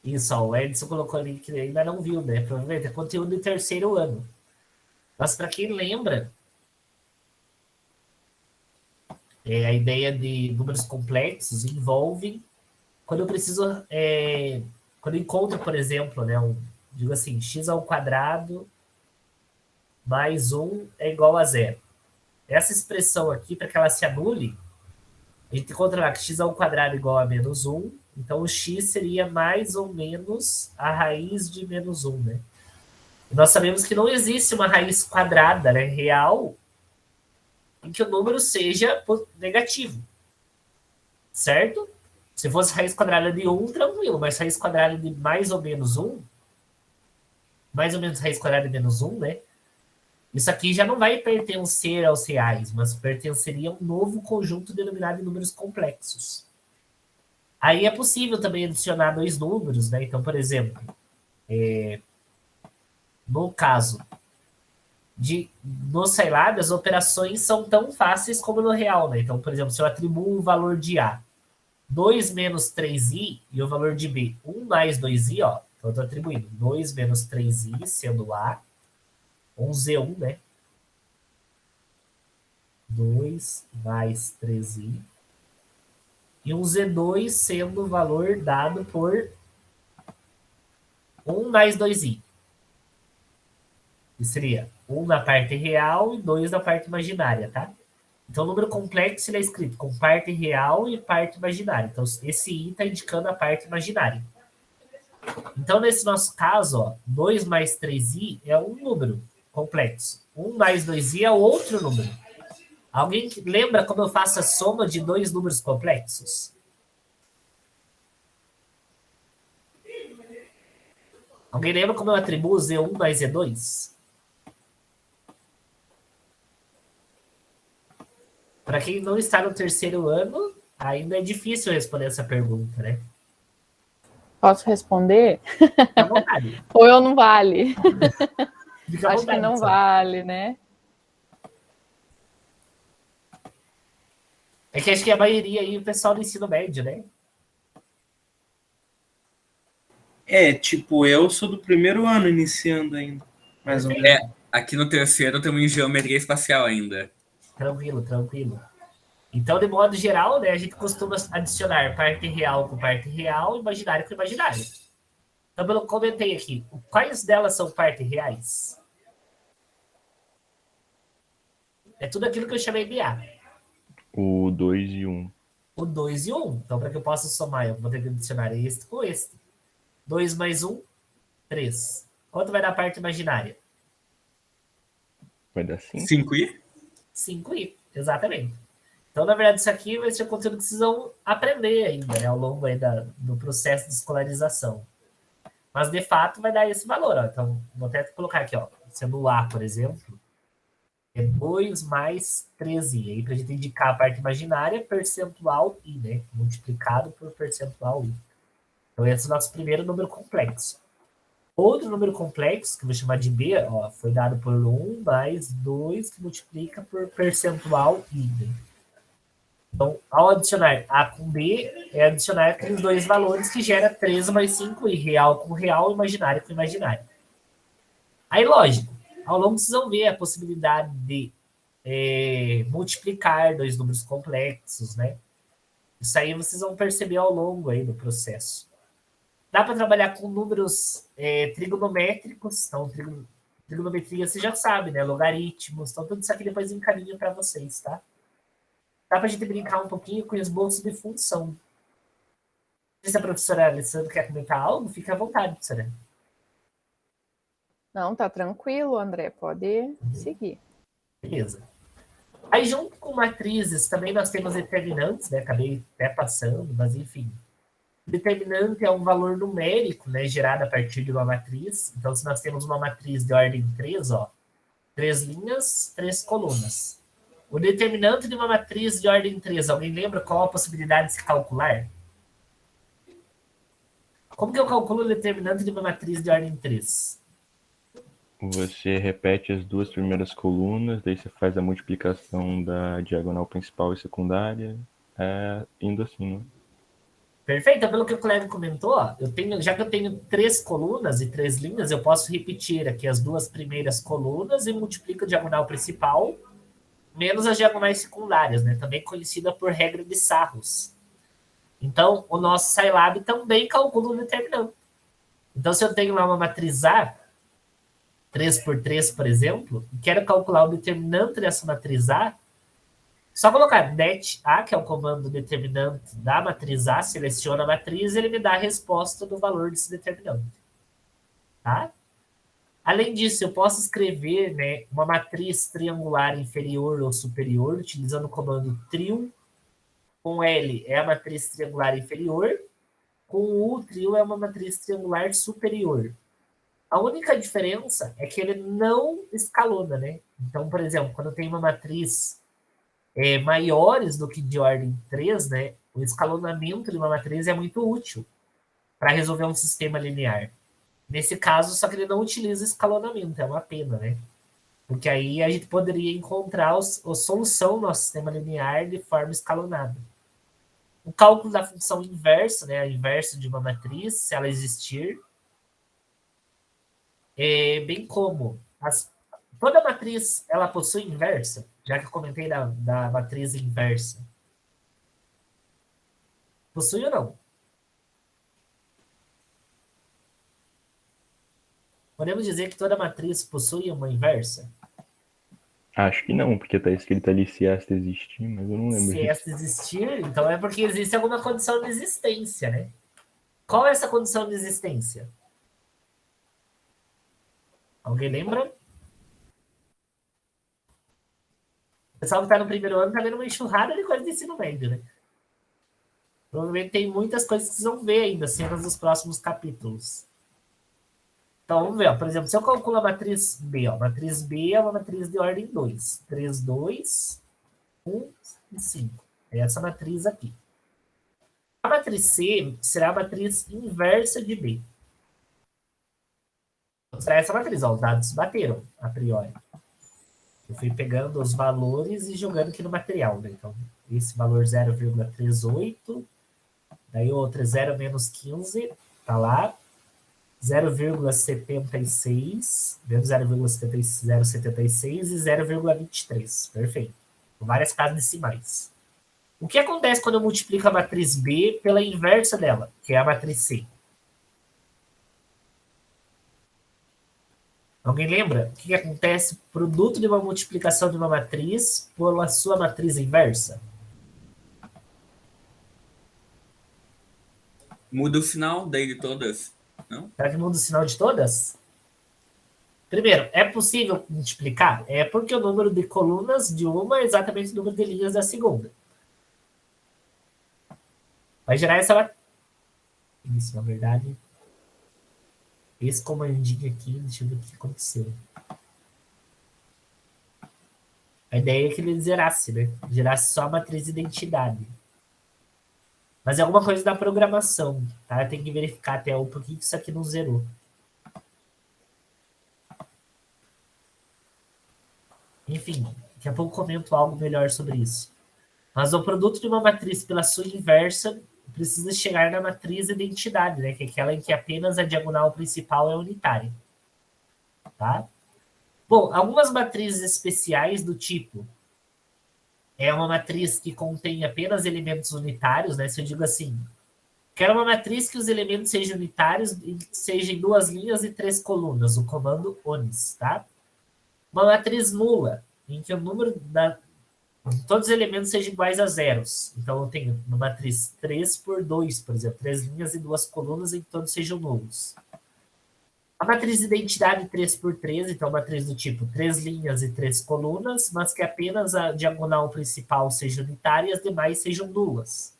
Isso, ó, o Edson colocou ali que ainda não viu, né? Provavelmente é conteúdo de terceiro ano. Mas para quem lembra, a ideia de números complexos envolve quando eu preciso, quando eu encontro, por exemplo, né, digo assim, x ao quadrado mais 1 é igual a 0. Essa expressão aqui, para que ela se anule, a gente encontra lá que x ao quadrado é igual a menos 1, então o x seria mais ou menos a raiz de menos 1, né? E nós sabemos que não existe uma raiz quadrada, né, real, em que o número seja negativo, certo? Se fosse raiz quadrada de 1, tranquilo, mas raiz quadrada de mais ou menos 1, mais ou menos raiz quadrada de menos 1, né? Isso aqui já não vai pertencer aos reais, mas pertenceria a um novo conjunto denominado de números complexos. Aí é possível também adicionar dois números, né? Então, por exemplo, no caso no Scilab, as operações são tão fáceis como no real, né? Então, por exemplo, se eu atribuo o valor de A 2 menos 3i e o valor de B 1 mais 2i, ó. Então, eu estou atribuindo 2 menos 3i sendo A, um Z1, né? 2 mais 3i. E um Z2 sendo o valor dado por 1 mais 2i. Que seria 1 na parte real e 2 na parte imaginária, tá? Então, o número complexo ele é escrito com parte real e parte imaginária. Então, esse i está indicando a parte imaginária. Então, nesse nosso caso, ó, 2 mais 3i é um número complexo. 1 mais 2i é outro número. Alguém lembra como eu faço a soma de dois números complexos? Alguém lembra como eu atribuo Z1 mais Z2? Para quem não está no terceiro ano, ainda é difícil responder essa pergunta, né?
Posso responder?
Fica à vontade.
Ou eu não vale?
Fica à
Acho
vontade,
que não
só.
vale, né?
É que acho que a maioria aí, o pessoal do ensino médio, né?
Tipo, eu sou do primeiro ano iniciando ainda. Mais ou menos.
Aqui no terceiro temos em geometria espacial ainda.
Tranquilo. Então, de modo geral, né, a gente costuma adicionar parte real com parte real, imaginário com imaginário. Então, eu comentei aqui, quais delas são partes reais? É tudo aquilo que eu chamei de A.
O 2 e 1.
O 2 e 1. Então, para que eu possa somar, eu vou ter que adicionar este com este. 2 mais 1, 3. Quanto vai dar a parte imaginária?
Vai dar 5?
5i?
5i, exatamente. Então, na verdade, isso aqui vai ser conteúdo que vocês vão aprender ainda, né, ao longo aí do processo de escolarização. Mas, de fato, vai dar esse valor. Ó. Então, vou até colocar aqui, ó, sendo o A, por exemplo, é 2 mais 13i. Aí, para a gente indicar a parte imaginária, percentual i, né? Multiplicado por percentual i. Então, esse é o nosso primeiro número complexo. Outro número complexo, que eu vou chamar de B, ó, foi dado por 1 mais 2, que multiplica por percentual i. Né? Então, ao adicionar A com B, é adicionar aqueles dois valores que gera 3 mais 5i, real com real, imaginário com imaginário. Aí, lógico, ao longo vocês vão ver a possibilidade de multiplicar dois números complexos, né? Isso aí vocês vão perceber ao longo aí do processo. Dá para trabalhar com números trigonométricos, então trigonometria você já sabe, né? Logaritmos, então tudo isso aqui depois encaminho para vocês, tá? Dá para a gente brincar um pouquinho com esboço de função. Se a professora Alessandra quer comentar algo, fica à vontade, professora.
Não, tá tranquilo, André, pode seguir.
Beleza. Aí, junto com matrizes, também nós temos determinantes, né? Acabei até passando, mas enfim. Determinante é um valor numérico, né? Gerado a partir de uma matriz. Então, se nós temos uma matriz de ordem 3, ó, 3 linhas, 3 colunas. O determinante de uma matriz de ordem 3, alguém lembra qual a possibilidade de se calcular? Como que eu calculo o determinante de uma matriz de ordem 3?
Você repete as duas primeiras colunas, daí você faz a multiplicação da diagonal principal e secundária, indo assim, né?
Perfeito, então, pelo que o Cleber comentou, ó, já que eu tenho 3 colunas e 3 linhas, eu posso repetir aqui as duas primeiras colunas e multiplico a diagonal principal menos as diagonais secundárias, né? Também conhecida por regra de Sarros. Então, o nosso Scilab também calcula o determinante. Então, se eu tenho lá uma matriz A, 3 por 3, por exemplo, e quero calcular o determinante dessa matriz A, só colocar det A, que é o comando determinante da matriz A, seleciona a matriz e ele me dá a resposta do valor desse determinante. Tá? Além disso, eu posso escrever, né, uma matriz triangular inferior ou superior, utilizando o comando trio. Com L é a matriz triangular inferior, com U, trio é uma matriz triangular superior. A única diferença é que ele não escalona, né? Então, por exemplo, quando eu tenho uma matriz maiores do que de ordem 3, né, o escalonamento de uma matriz é muito útil para resolver um sistema linear. Nesse caso, só que ele não utiliza escalonamento, é uma pena, né? Porque aí a gente poderia encontrar a solução do nosso sistema linear de forma escalonada. O cálculo da função inversa, né, a inversa de uma matriz, se ela existir, bem como toda matriz ela possui inversa, já que eu comentei da matriz inversa. Possui ou não? Podemos dizer que toda matriz possui uma inversa?
Acho que não, porque tá escrito ali se esta existir, mas eu não lembro.
Se esta existir, então é porque existe alguma condição de existência, né? Qual é essa condição de existência? Alguém lembra? O pessoal que está no primeiro ano está vendo uma enxurrada de coisas de ensino médio, né? Provavelmente tem muitas coisas que vocês vão ver ainda, cenas dos próximos capítulos. Então, vamos ver, ó. Por exemplo, se eu calculo a matriz B, ó, matriz B é uma matriz de ordem 2. 3, 2, 1 e 5. É essa matriz aqui. A matriz C será a matriz inversa de B. Então, será essa matriz, ó, os dados bateram, a priori. Eu fui pegando os valores e jogando aqui no material, né? Então, esse valor 0,38, daí o outro é 0 menos 15, tá lá. 0,76, menos 0,076 e 0,23. Perfeito. Com várias casas decimais. O que acontece quando eu multiplico a matriz B pela inversa dela, que é a matriz C? Alguém lembra? O que acontece? Produto de uma multiplicação de uma matriz pela sua matriz inversa?
Muda o sinal daí de todas, não?
Será que muda o sinal de todas? Primeiro, é possível multiplicar? É porque o número de colunas de uma é exatamente o número de linhas da segunda. Vai gerar essa... Isso, na verdade... Esse comandinho aqui, deixa eu ver o que aconteceu. A ideia é que ele zerasse, né? Gerasse só a matriz de identidade. Mas é alguma coisa da programação, tá? Tem que verificar até o porquê que isso aqui não zerou. Enfim, daqui a pouco comento algo melhor sobre isso. Mas o produto de uma matriz pela sua inversa precisa chegar na matriz identidade, né? Que é aquela em que apenas a diagonal principal é unitária. Tá? Bom, algumas matrizes especiais do tipo é uma matriz que contém apenas elementos unitários, né? Se eu digo assim, quero uma matriz que os elementos sejam unitários e sejam em 2 linhas e 3 colunas, o comando ONIS, tá? Uma matriz nula, em que o número todos os elementos sejam iguais a zeros. Então, eu tenho uma matriz 3 por 2, por exemplo, 3 linhas e 2 colunas em que todos sejam nulos. A matriz de identidade 3 por 3, então, uma matriz do tipo 3 linhas e 3 colunas, mas que apenas a diagonal principal seja unitária e as demais sejam nulas.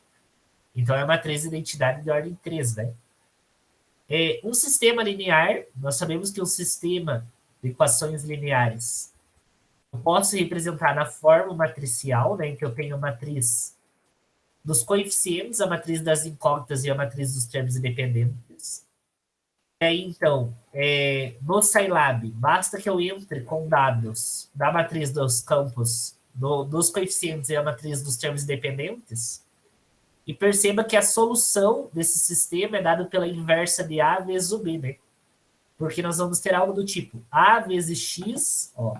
Então, é a matriz de identidade de ordem 3, né? Um sistema linear, nós sabemos que um sistema de equações lineares eu posso representar na forma matricial, né, em que eu tenho a matriz dos coeficientes, a matriz das incógnitas e a matriz dos termos independentes. E aí, então, no Scilab, basta que eu entre com dados da matriz dos campos, dos coeficientes e a matriz dos termos independentes, e perceba que a solução desse sistema é dada pela inversa de A vezes o B, né? Porque nós vamos ter algo do tipo A vezes X, ó.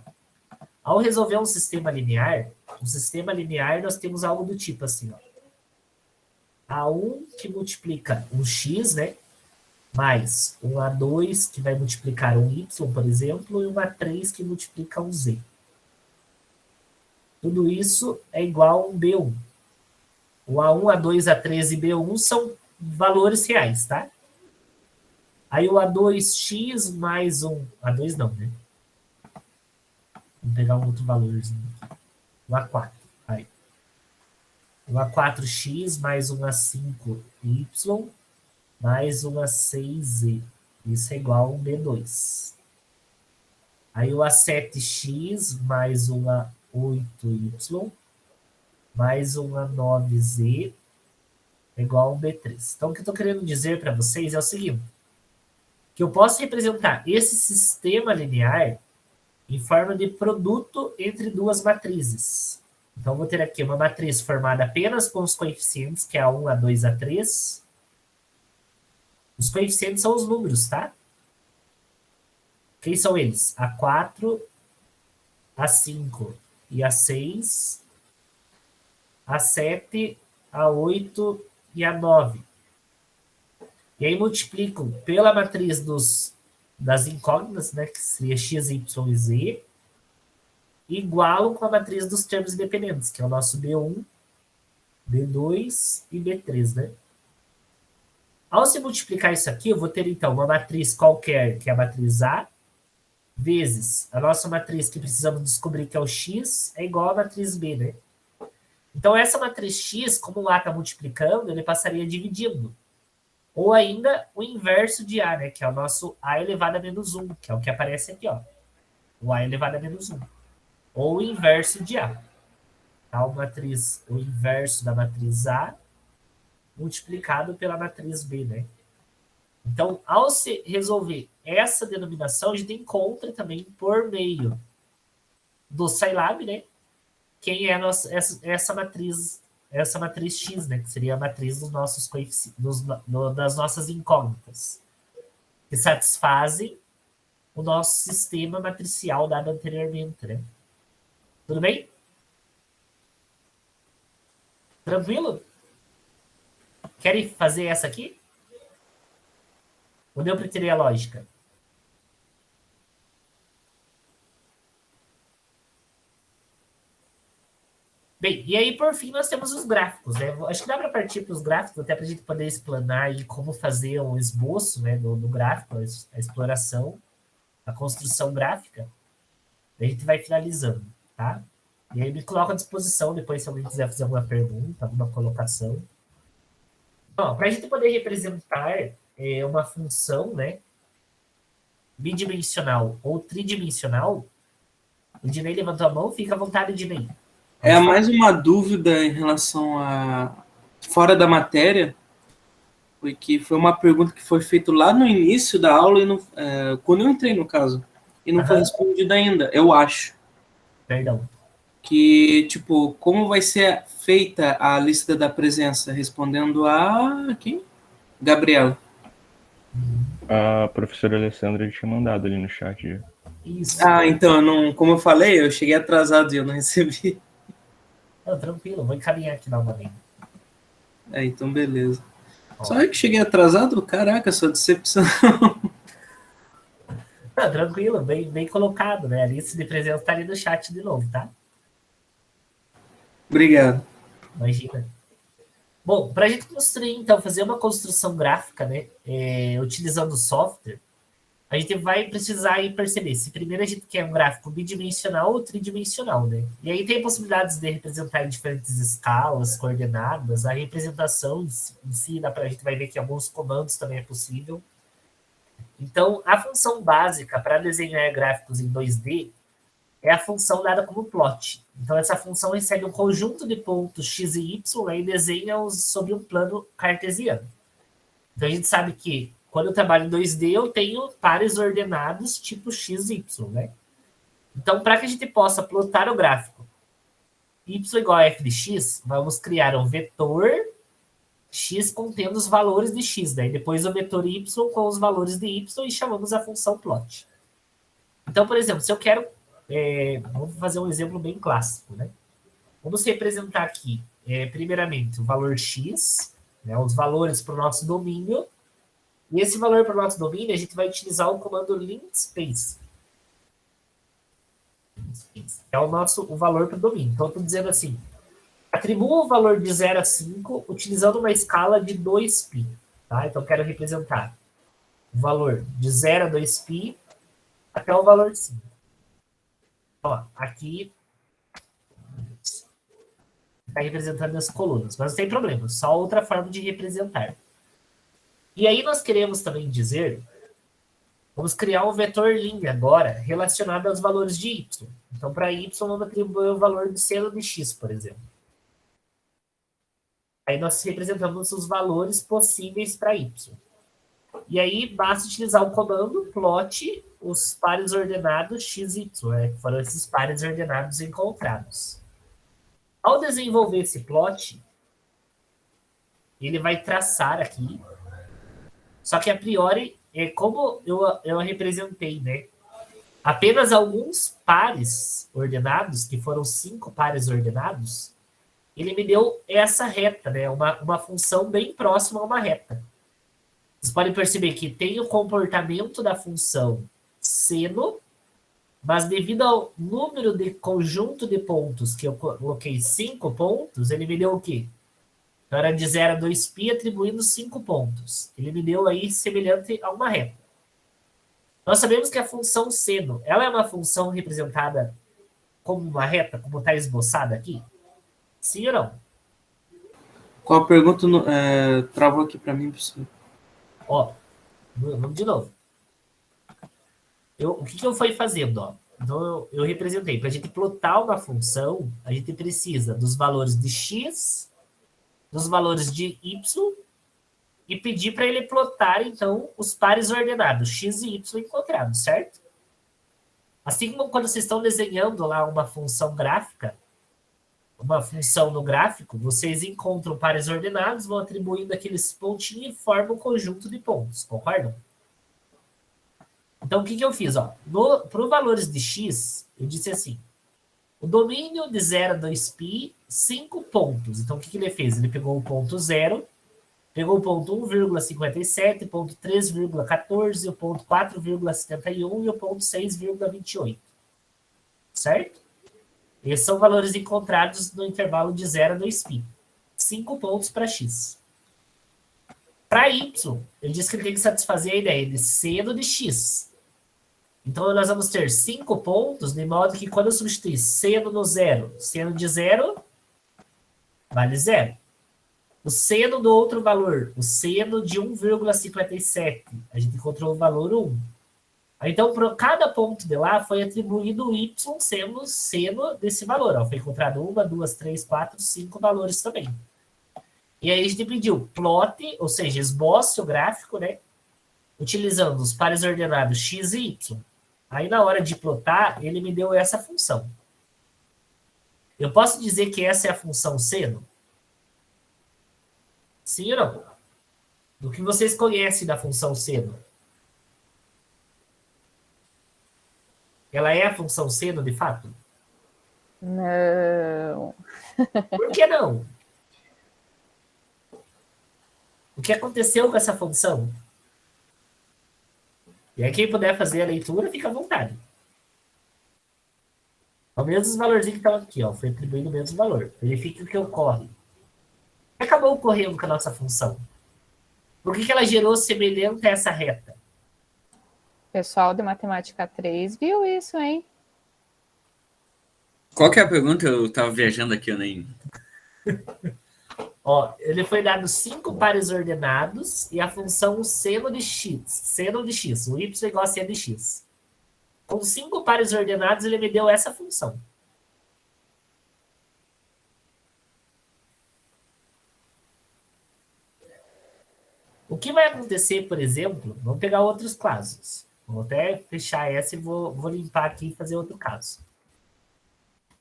Ao resolver um sistema linear, nós temos algo do tipo assim, ó. A1 que multiplica um x, né? Mais um A2 que vai multiplicar um y, por exemplo, e um A3 que multiplica um z. Tudo isso é igual a um B1. O A1, A2, A3 e B1 são valores reais, tá? Aí o A2x mais um... A2 não, né? Vamos pegar um outro valorzinho aqui. O A4. Aí. O A4x mais um A5y mais um A6z. Isso é igual a um B2. Aí o A7x mais um A8y mais um A9z é igual a um B3. Então, o que eu estou querendo dizer para vocês é o seguinte, que eu posso representar esse sistema linear em forma de produto entre duas matrizes. Então, eu vou ter aqui uma matriz formada apenas com os coeficientes, que é A1, A2, A3. Os coeficientes são os números, tá? Quem são eles? A4, A5 e A6, A7, A8 e A9. E aí multiplico pela matriz das incógnitas, né, que seria x, y e z, igualo com a matriz dos termos independentes, que é o nosso B1, B2 e B3, né? Ao se multiplicar isso aqui, eu vou ter, então, uma matriz qualquer, que é a matriz A, vezes a nossa matriz que precisamos descobrir, que é o x, é igual à matriz B, né? Então, essa matriz x, como o A está multiplicando, ele passaria dividindo. Ou ainda o inverso de A, né? Que é o nosso A elevado a menos 1, que é o que aparece aqui, ó. O A elevado a menos 1. Ou o inverso de A. Tá? O inverso da matriz A multiplicado pela matriz B, né? Então, ao se resolver essa denominação, a gente encontra também por meio do Scilab, né? Quem é essa matriz X, né? Que seria a matriz dos nossos coeficientes, das nossas incógnitas. que satisfazem o nosso sistema matricial dado anteriormente, né? Tudo bem? Tranquilo? Querem fazer essa aqui? Ou deu para entender a lógica? Bem, e aí, por fim, nós temos os gráficos, né? Acho que dá para partir para os gráficos, até para a gente poder explanar aí como fazer um esboço, né, do gráfico, a exploração, a construção gráfica. Daí a gente vai finalizando, tá? E aí me coloca à disposição depois se alguém quiser fazer alguma pergunta, alguma colocação. Bom, para a gente poder representar uma função, né, bidimensional ou tridimensional, o Dinei levantou a mão, fica à vontade, Dinei.
É mais uma dúvida em relação a fora da matéria, porque foi uma pergunta que foi feita lá no início da aula, e não, quando eu entrei, no caso, e não foi respondida ainda, eu acho.
Perdão.
Que, tipo, como vai ser feita a lista da presença? Respondendo a quem? Gabriela.
A professora Alessandra tinha mandado ali no chat.
Isso.
Ah, então, não, como eu falei, eu cheguei atrasado e eu não recebi.
Não, tranquilo, vou encaminhar aqui novamente.
Então beleza. Só eu que cheguei atrasado? Caraca, sua decepção.
Não, tranquilo, bem colocado, né? A lista de presença tá ali no chat de novo, tá?
Obrigado.
Imagina. Bom, para a gente construir, então, fazer uma construção gráfica, né, utilizando o software, a gente vai precisar aí perceber se primeiro a gente quer um gráfico bidimensional ou tridimensional, né? E aí tem possibilidades de representar em diferentes escalas, coordenadas, a representação em si, a gente vai ver que alguns comandos também é possível. Então, a função básica para desenhar gráficos em 2D é a função dada como plot. Então, essa função recebe um conjunto de pontos x e y e desenha-os sob um plano cartesiano. Então, a gente sabe que quando eu trabalho em 2D, eu tenho pares ordenados tipo x e y, né? Então, para que a gente possa plotar o gráfico y igual a f de x, vamos criar um vetor x contendo os valores de x, né? E depois o vetor y com os valores de y e chamamos a função plot. Então, por exemplo, se eu quero... vamos fazer um exemplo bem clássico, né? Vamos representar aqui, primeiramente, o valor x, né, os valores para o nosso domínio. E esse valor para o nosso domínio, a gente vai utilizar o comando linspace. É o valor para o domínio. Então, eu estou dizendo assim, atribua o valor de 0 a 5 utilizando uma escala de 2π. Tá? Então, eu quero representar o valor de 0 a 2π até o valor 5. Ó, aqui está representando as colunas, mas não tem problema, só outra forma de representar. E aí nós queremos também dizer, vamos criar um vetor linha agora, relacionado aos valores de y. Então, para y, vamos atribuir o valor de seno de x, por exemplo. Aí nós representamos os valores possíveis para y. E aí basta utilizar o comando plot os pares ordenados x e y, né? Que foram esses pares ordenados encontrados. Ao desenvolver esse plot, ele vai traçar aqui, só que a priori, como eu representei, né, apenas alguns pares ordenados, que foram 5 pares ordenados, ele me deu essa reta, né, uma função bem próxima a uma reta. Vocês podem perceber que tem o comportamento da função seno, mas devido ao número de conjunto de pontos, que eu coloquei 5 pontos, ele me deu o quê? Então, era de 0 a 2π atribuindo 5 pontos. Ele me deu aí semelhante a uma reta. Nós sabemos que a função seno, ela é uma função representada como uma reta, como está esboçada aqui? Sim ou não?
Qual a pergunta travou aqui para mim, professor?
Ó, vamos de novo. O que eu fui fazendo? Ó? Então, eu representei. Para a gente plotar uma função, a gente precisa dos valores de x, dos valores de y, e pedir para ele plotar, então, os pares ordenados, x e y encontrados, certo? Assim como quando vocês estão desenhando lá uma função gráfica, uma função no gráfico, vocês encontram pares ordenados, vão atribuindo aqueles pontinhos e formam um conjunto de pontos, concordam? Então, o que eu fiz? Para os valores de x, eu disse assim, o domínio de 0 a 2π, 5 pontos. Então, o que ele fez? Ele pegou o ponto 0, pegou o ponto 1,57, o ponto 3,14, o ponto 4,71 e o ponto 6,28. Certo? Esses são valores encontrados no intervalo de 0 a 2π. 5 pontos para x. Para y, ele diz que ele tem que satisfazer a ideia de seno de x. Então, nós vamos ter 5 pontos, de modo que quando eu substituir seno no zero, seno de 0 vale 0. O seno do outro valor, o seno de 1,57, a gente encontrou o valor 1. Então, para cada ponto de lá, foi atribuído o y sendo seno desse valor. Foi encontrado 1, 2, 3, 4, 5 valores também. E aí a gente pediu plot, ou seja, esboce o gráfico, né? Utilizando os pares ordenados x e y. Aí, na hora de plotar, ele me deu essa função. Eu posso dizer que essa é a função seno? Sim ou não? Do que vocês conhecem da função seno? Ela é a função seno, de fato?
Não.
Por que não? O que aconteceu com essa função? E aí, quem puder fazer a leitura, fica à vontade. O mesmo valorzinho que estava aqui, foi atribuído o mesmo valor. Verifique o que ocorre. O que acabou ocorrendo com a nossa função? Por que ela gerou semelhante a essa reta?
Pessoal de Matemática 3 viu isso, hein?
Qual que é a pergunta? Eu tava viajando aqui, eu nem...
Ele foi dado 5 pares ordenados e a função seno de x, o y igual a seno de x. Com 5 pares ordenados, ele me deu essa função. O que vai acontecer, por exemplo, vamos pegar outros casos. Vou até fechar essa e vou limpar aqui e fazer outro caso.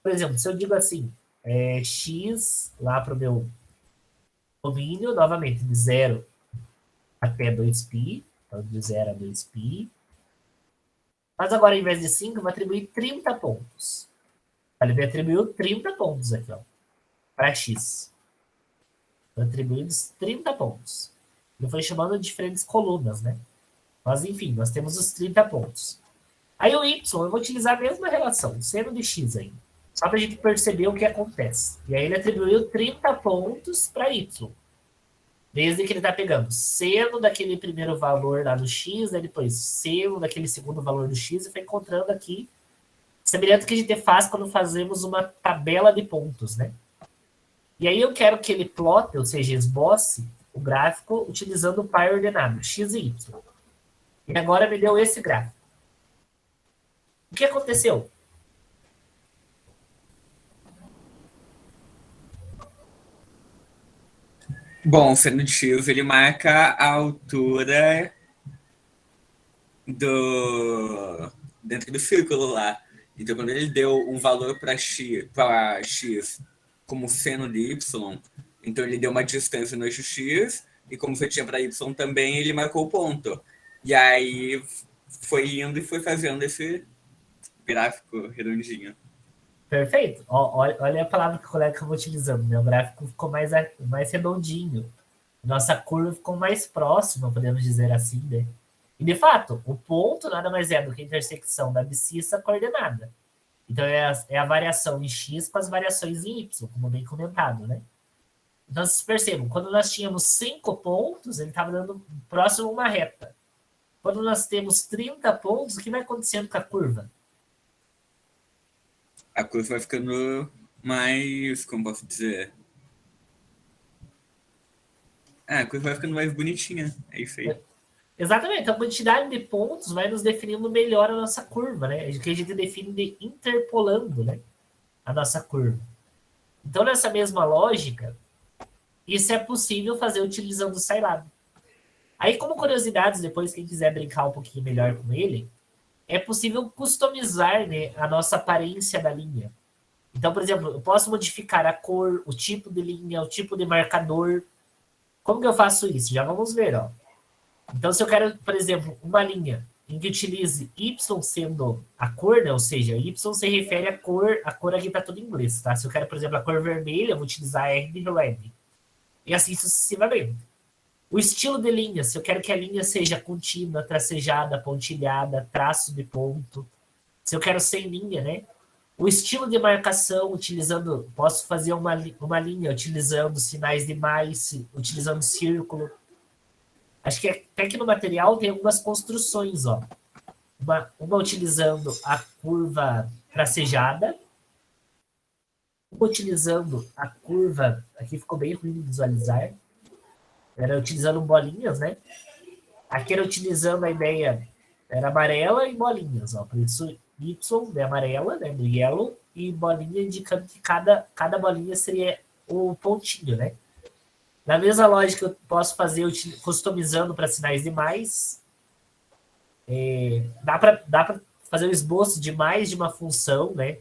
Por exemplo, se eu digo assim, x lá para o meu domínio, novamente, de 0 até 2π, então de 0 a 2π. Mas agora, ao invés de 5, eu vou atribuir 30 pontos. Ele me atribuiu 30 pontos aqui, para x. Atribuídos 30 pontos. Ele foi chamando de diferentes colunas, né? Mas, enfim, nós temos os 30 pontos. Aí o y, eu vou utilizar a mesma relação, seno de x ainda. Só para a gente perceber o que acontece. E aí ele atribuiu 30 pontos para y. Desde que ele está pegando seno daquele primeiro valor lá do x, né, depois seno daquele segundo valor do x, e foi encontrando aqui, semelhante ao que a gente faz quando fazemos uma tabela de pontos, né? E aí eu quero que ele plote, ou seja, esboce o gráfico utilizando o par ordenado, x e y. E agora me deu esse gráfico. O que aconteceu?
Bom, o seno de x, ele marca a altura dentro do círculo lá. Então, quando ele deu um valor para x como seno de y, então ele deu uma distância no eixo x, e como você tinha para y também, ele marcou o ponto. E aí foi indo e foi fazendo esse gráfico redondinho.
Perfeito. Olha a palavra que o colega acabou utilizando. Meu gráfico ficou mais redondinho. Nossa curva ficou mais próxima, podemos dizer assim, né? E, de fato, o ponto nada mais é do que a intersecção da abscissa coordenada. Então, é a variação em x com as variações em y, como bem comentado, né? Então, vocês percebam, quando nós tínhamos 5 pontos, ele estava dando próximo a uma reta. Quando nós temos 30 pontos, o que vai acontecendo com a curva?
A curva vai ficando mais, como posso dizer? A curva vai ficando mais bonitinha, é isso aí.
Exatamente, a quantidade de pontos vai nos definindo melhor a nossa curva, né? Que a gente define de interpolando, né? A nossa curva. Então, nessa mesma lógica, isso é possível fazer utilizando o Scilab. Aí, como curiosidades, depois quem quiser brincar um pouquinho melhor com ele, é possível customizar, né, a nossa aparência da linha. Então, por exemplo, eu posso modificar a cor, o tipo de linha, o tipo de marcador. Como que eu faço isso? Já vamos ver, ó. Então, se eu quero, por exemplo, uma linha em que utilize y sendo a cor, né? Ou seja, y se refere à cor aqui está tudo em inglês, tá? Se eu quero, por exemplo, a cor vermelha, eu vou utilizar R de red. E assim sucessivamente. O estilo de linha, se eu quero que a linha seja contínua, tracejada, pontilhada, traço de ponto. Se eu quero sem linha, né? O estilo de marcação, posso fazer uma linha utilizando sinais de mais, utilizando círculo. Acho que até que no material tem algumas construções, ó. Uma utilizando a curva tracejada, uma utilizando a curva, aqui ficou bem ruim de visualizar, era utilizando bolinhas, né? Aqui era utilizando a ideia, era amarela e bolinhas, ó. Por isso, Y de amarela, né? Do yellow, e bolinha indicando que cada bolinha seria o pontinho, né? Na mesma lógica, eu posso fazer customizando para sinais de mais. Dá para fazer o esboço de mais de uma função, né?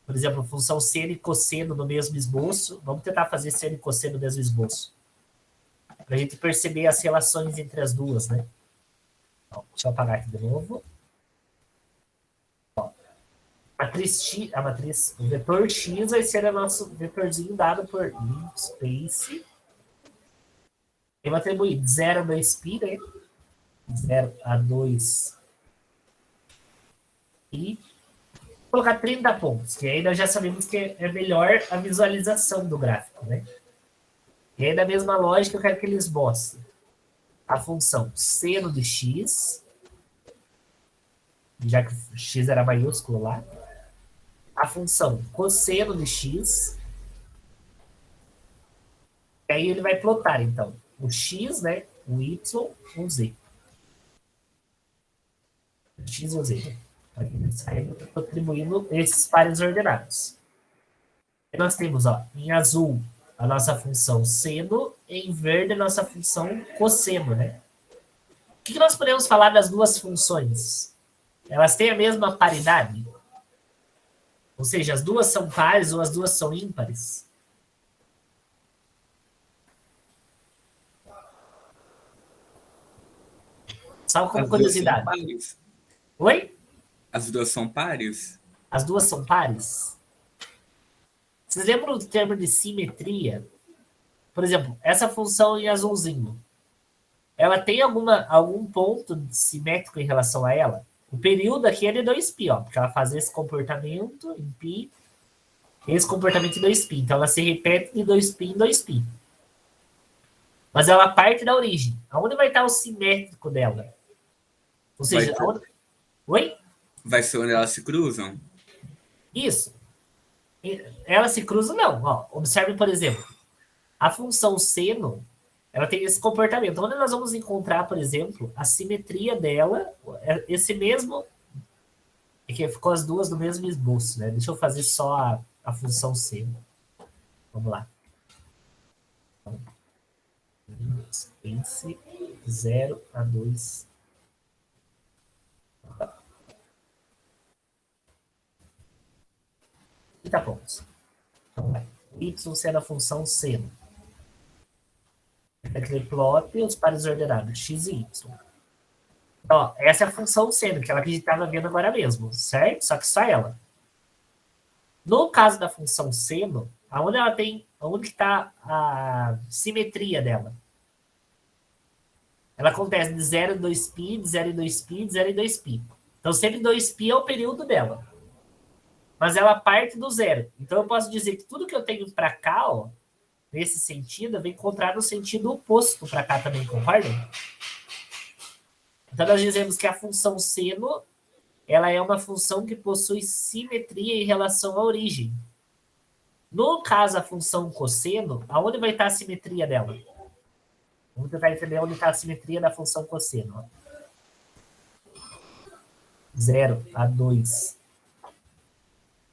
Por exemplo, função seno e cosseno no mesmo esboço. Vamos tentar fazer seno e cosseno no mesmo esboço. Para a gente perceber as relações entre as duas, né? Ó, deixa eu apagar aqui de novo. Ó, o vetor X vai ser o nosso vetorzinho dado por linspace. Eu vou atribuir de 0 a 2π, né? 0 a 2 e colocar 30 pontos, que aí nós já sabemos que é melhor a visualização do gráfico, né? E aí, da mesma lógica, eu quero que eles mostrem a função seno de x, já que x era maiúsculo lá, a função cosseno de x, e aí ele vai plotar, então, o x, né, o y, o z. O x e o z. Estou atribuindo esses pares ordenados. E nós temos, ó, em azul, a nossa função seno, e em verde, a nossa função cosseno, né? O que nós podemos falar das duas funções? Elas têm a mesma paridade? Ou seja, as duas são pares ou as duas são ímpares? Só como curiosidade. Oi?
As duas são pares?
As duas são pares? Vocês lembram do termo de simetria? Por exemplo, essa função em azulzinho, ela tem algum ponto simétrico em relação a ela? O período aqui é de 2π, ó, porque ela faz esse comportamento em π, esse comportamento em 2π. Então, ela se repete de 2π em 2π. Mas ela parte da origem. Aonde vai estar o simétrico dela? Ou seja, aonde... Oi?
Vai ser onde elas se cruzam?
Isso. Elas se cruzam, não. Ó, observe, por exemplo, a função seno, ela tem esse comportamento. Onde nós vamos encontrar, por exemplo, a simetria dela, esse mesmo... É que ficou as duas no mesmo esboço, né? Deixa eu fazer só a função seno. Vamos lá. Pense 0 a 2. 30 pontos. Então, vai. Y sendo a função seno. Aquele plot e os pares ordenados, x e y. Ó, essa é a função seno, que ela que a gente estava vendo agora mesmo, certo? Só que só ela. No caso da função seno, aonde está a simetria dela? Ela acontece de 0 a 2π, de 0 a 2π, de 0 a 2π. Então, sempre 2π é o período dela. Mas ela parte do zero. Então, eu posso dizer que tudo que eu tenho para cá, ó, nesse sentido, eu vou encontrar no sentido oposto para cá também, concordam? Então, nós dizemos que a função seno, ela é uma função que possui simetria em relação à origem. No caso, a função cosseno, aonde vai estar a simetria dela? Vamos tentar entender onde está a simetria da função cosseno. 0 a 2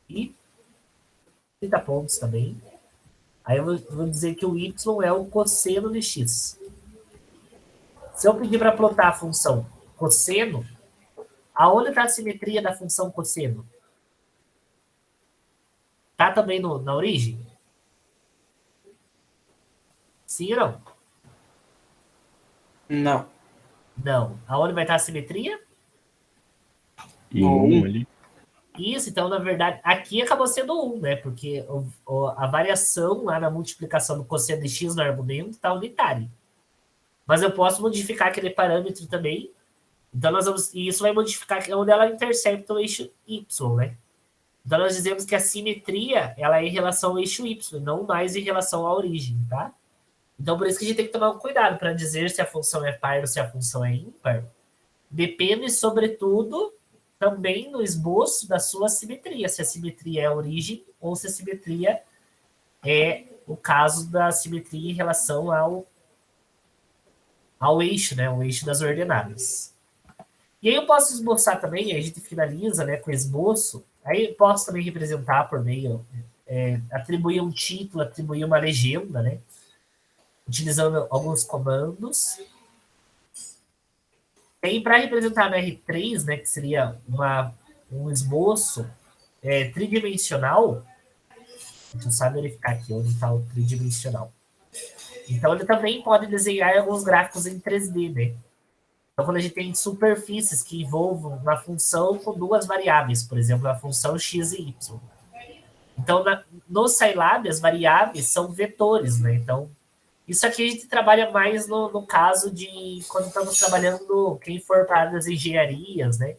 e 30 pontos também. Aí eu vou dizer que o y é o cosseno de x. Se eu pedir para plotar a função cosseno, aonde está a simetria da função cosseno? Está também na origem? Sim ou não?
Não.
Não. Aonde vai estar a simetria?
E um
Um.
ali.
Isso, então, na verdade, aqui acabou sendo 1, né? Porque a variação lá na multiplicação do cosseno de x no argumento está unitária. Mas eu posso modificar aquele parâmetro também. Então, e isso vai modificar onde ela intercepta o eixo y, né? Então, nós dizemos que a simetria ela é em relação ao eixo y, não mais em relação à origem, tá? Então, por isso que a gente tem que tomar um cuidado para dizer se a função é par ou se a função é ímpar. Depende, sobretudo, também no esboço da sua simetria, se a simetria é a origem ou se a simetria é o caso da simetria em relação ao eixo, né? O eixo das ordenadas. E aí eu posso esboçar também, aí a gente finaliza, né, com esboço, aí eu posso também representar por meio, atribuir um título, atribuir uma legenda, né? Utilizando alguns comandos. E aí, para representar no R3, né, que seria um esboço tridimensional, deixa eu só verificar aqui onde está o tridimensional. Então, ele também pode desenhar alguns gráficos em 3D, né? Então, quando a gente tem superfícies que envolvam uma função com duas variáveis, por exemplo, a função x e y. Então, no Scilab, as variáveis são vetores, né? Então, isso aqui a gente trabalha mais no caso de quando estamos trabalhando, quem for para das engenharias, né?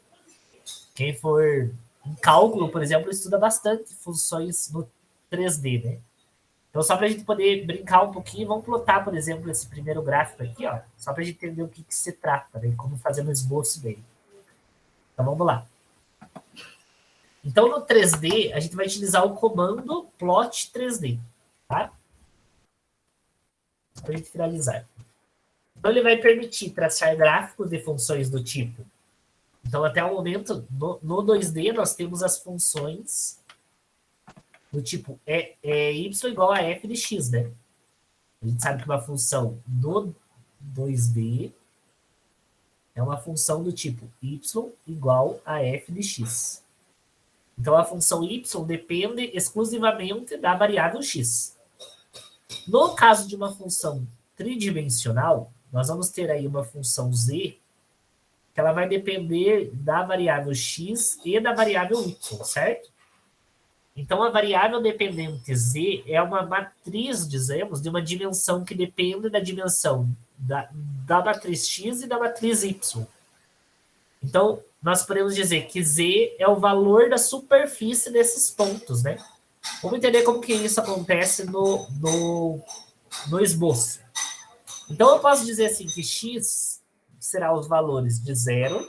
Quem for em cálculo, por exemplo, estuda bastante funções no 3D, né? Então, só para a gente poder brincar um pouquinho, vamos plotar, por exemplo, esse primeiro gráfico aqui, ó, só para a gente entender o que se trata, né? Como fazer um esboço dele. Então, vamos lá. Então, no 3D, a gente vai utilizar o comando plot 3D, tá? Para a gente finalizar. Então, ele vai permitir traçar gráficos de funções do tipo. Então, até o momento, no 2D, nós temos as funções do tipo y igual a f de x, né? A gente sabe que uma função no 2D é uma função do tipo y igual a f de x. Então, a função y depende exclusivamente da variável x. No caso de uma função tridimensional, nós vamos ter aí uma função z, que ela vai depender da variável x e da variável y, certo? Então, a variável dependente z é uma matriz, dizemos, de uma dimensão que depende da dimensão da matriz x e da matriz y. Então, nós podemos dizer que z é o valor da superfície desses pontos, né? Vamos entender como que isso acontece no esboço. Então, eu posso dizer assim que x será os valores de 0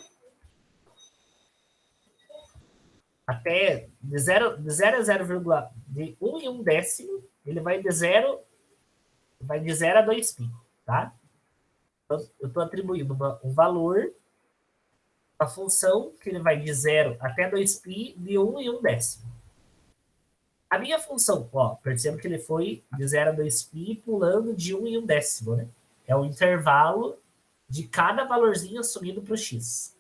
até de 0 a 0,1 e 1 décimo, ele vai de 0 a 2 π, tá? Então, eu estou atribuindo um valor, a função que ele vai de 0 até 2 π de 1 e 1 décimo. A minha função, ó, perceba que ele foi de 0 a 2 π pulando de 1 e 1 décimo, né? É o intervalo de cada valorzinho assumido para o x.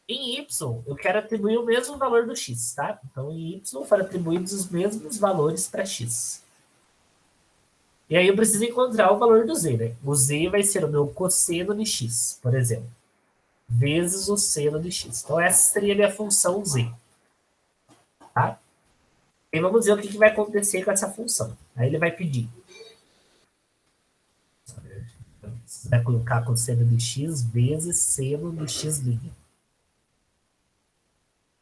Em y, eu quero atribuir o mesmo valor do x, tá? Então, em y foram atribuídos os mesmos valores para x. E aí eu preciso encontrar o valor do z, né? O z vai ser o meu cosseno de x, por exemplo, vezes o seno de x. Então, essa seria a minha função z. Tá? E vamos ver o que vai acontecer com essa função. Aí ele vai pedir. Vai colocar cosseno de x vezes seno de x'.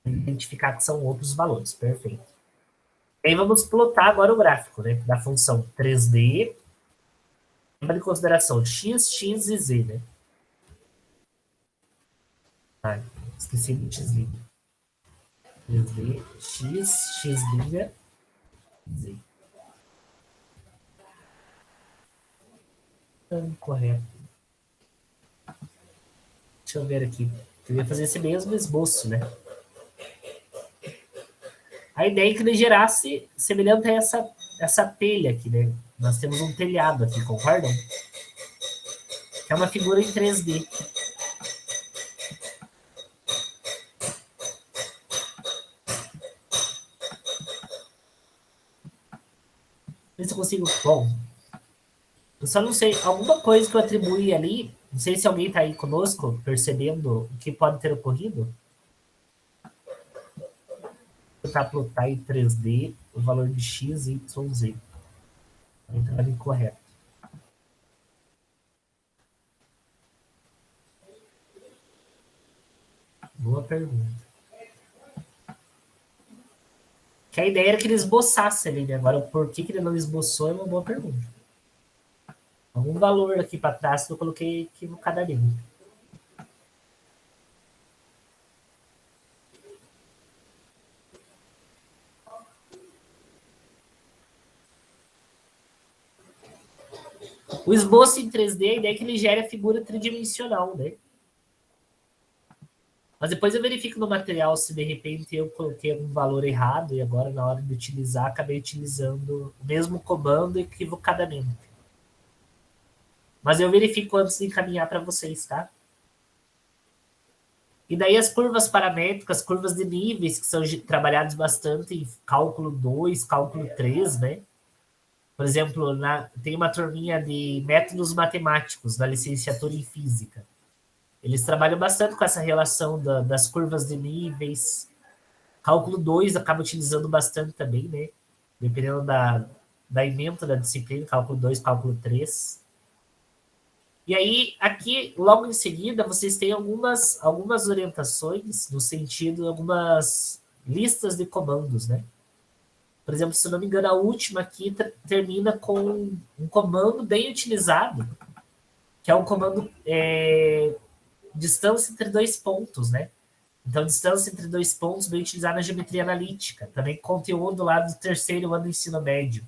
Identificar que são outros valores. Perfeito. E aí vamos plotar agora o gráfico, né? Da função 3D. Leva em consideração x, x e z, né? Ai, esqueci do x'. 3D, x, x', z. Correto. Deixa eu ver aqui. Eu ia fazer esse mesmo esboço, né? A ideia é que ele gerasse semelhante a essa telha aqui, né? Nós temos um telhado aqui, concordam? Que é uma figura em 3D. Ver se eu consigo... Bom, eu só não sei, alguma coisa que eu atribuí ali, não sei se alguém está aí conosco, percebendo o que pode ter ocorrido. tentar plotar em 3D o valor de x, y, z. Vai entrar incorreto. Boa pergunta. Que a ideia era que ele esboçasse ali, né? Agora, por que ele não esboçou é uma boa pergunta. Algum valor aqui para trás que eu coloquei equivocadamente. O esboço em 3D, a ideia é que ele gere a figura tridimensional, né? Mas depois eu verifico no material se de repente eu coloquei algum valor errado e agora na hora de utilizar acabei utilizando o mesmo comando equivocadamente. Mas eu verifico antes de encaminhar para vocês, tá? E daí as curvas paramétricas, curvas de níveis, que são trabalhadas bastante em cálculo 2, cálculo 3, né? Por exemplo, tem uma turminha de métodos matemáticos da licenciatura em física. Eles trabalham bastante com essa relação das curvas de níveis. Cálculo 2 acaba utilizando bastante também, né? Dependendo da ementa da disciplina, cálculo 2, cálculo 3. E aí, aqui, logo em seguida, vocês têm algumas orientações, no sentido, algumas listas de comandos, né? Por exemplo, se não me engano, a última aqui termina com um comando bem utilizado, que é um comando distância entre dois pontos, né? Então, distância entre dois pontos bem utilizada na geometria analítica. Também conteúdo lá do terceiro ano do ensino médio.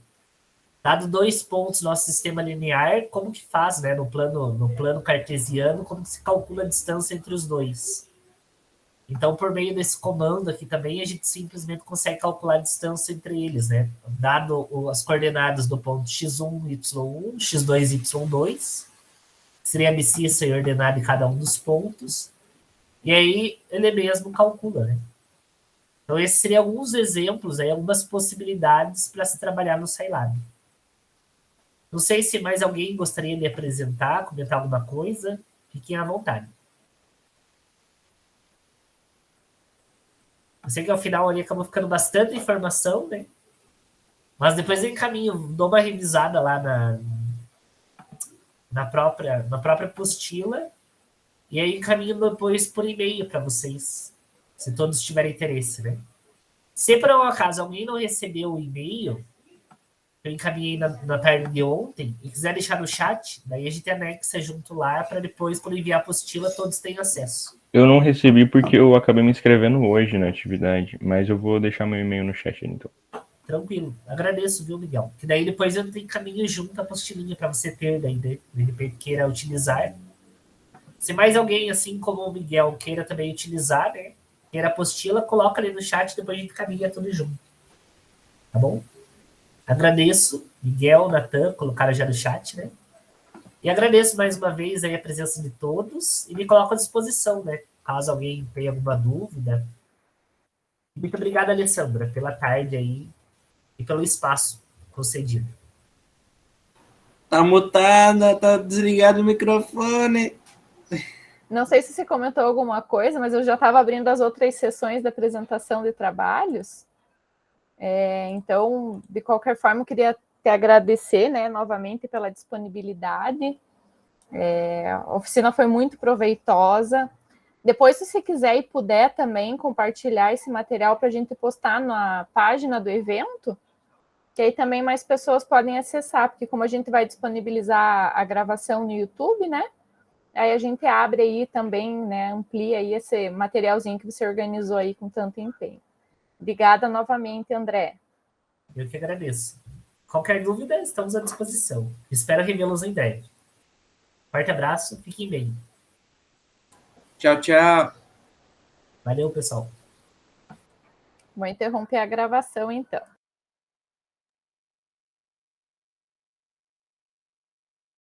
Dado 2 pontos no nosso sistema linear, como que faz, né? No plano cartesiano, como que se calcula a distância entre os dois? Então, por meio desse comando aqui também, a gente simplesmente consegue calcular a distância entre eles, né? Dado as coordenadas do ponto x1, y1, x2, y2, seria abscissa e ordenada em cada um dos pontos, e aí ele mesmo calcula, né? Então, esses seriam alguns exemplos, aí, algumas possibilidades para se trabalhar no Scilab. Não sei se mais alguém gostaria de apresentar, comentar alguma coisa. Fiquem à vontade. Eu sei que ao final ali acabou ficando bastante informação, né? Mas depois eu encaminho, dou uma revisada lá na própria apostila e aí encaminho depois por e-mail para vocês, se todos tiverem interesse, né? Se por um acaso alguém não recebeu o e-mail, eu encaminhei na tarde de ontem, e quiser deixar no chat, daí a gente anexa junto lá, para depois, quando enviar a apostila, todos tenham acesso.
Eu não recebi porque eu acabei me inscrevendo hoje na atividade, mas eu vou deixar meu e-mail no chat então.
Tranquilo. Agradeço, viu, Miguel? Que daí depois eu encaminho junto a apostilinha para você ter, daí de repente queira utilizar. Se mais alguém, assim como o Miguel, queira também utilizar, né? Queira a apostila, coloca ali no chat, depois a gente caminha tudo junto. Tá bom? Agradeço, Miguel, Natan, colocaram já no chat, né? E agradeço mais uma vez aí a presença de todos e me coloco à disposição, né? Caso alguém tenha alguma dúvida. Muito obrigado, Alessandra, pela tarde aí e pelo espaço concedido.
Tá mutada, tá desligado o microfone.
Não sei se você comentou alguma coisa, mas eu já estava abrindo as outras sessões da apresentação de trabalhos. Então, de qualquer forma, eu queria te agradecer, né, novamente pela disponibilidade. A oficina foi muito proveitosa. Depois, se você quiser e puder também compartilhar esse material para a gente postar na página do evento, que aí também mais pessoas podem acessar, porque como a gente vai disponibilizar a gravação no YouTube, né, aí a gente abre aí também, né, amplia aí esse materialzinho que você organizou aí com tanto empenho. Obrigada novamente, André.
Eu que agradeço. Qualquer dúvida, estamos à disposição. Espero revê-los em breve. Forte abraço, fiquem bem.
Tchau, tchau.
Valeu, pessoal.
Vou interromper a gravação, então.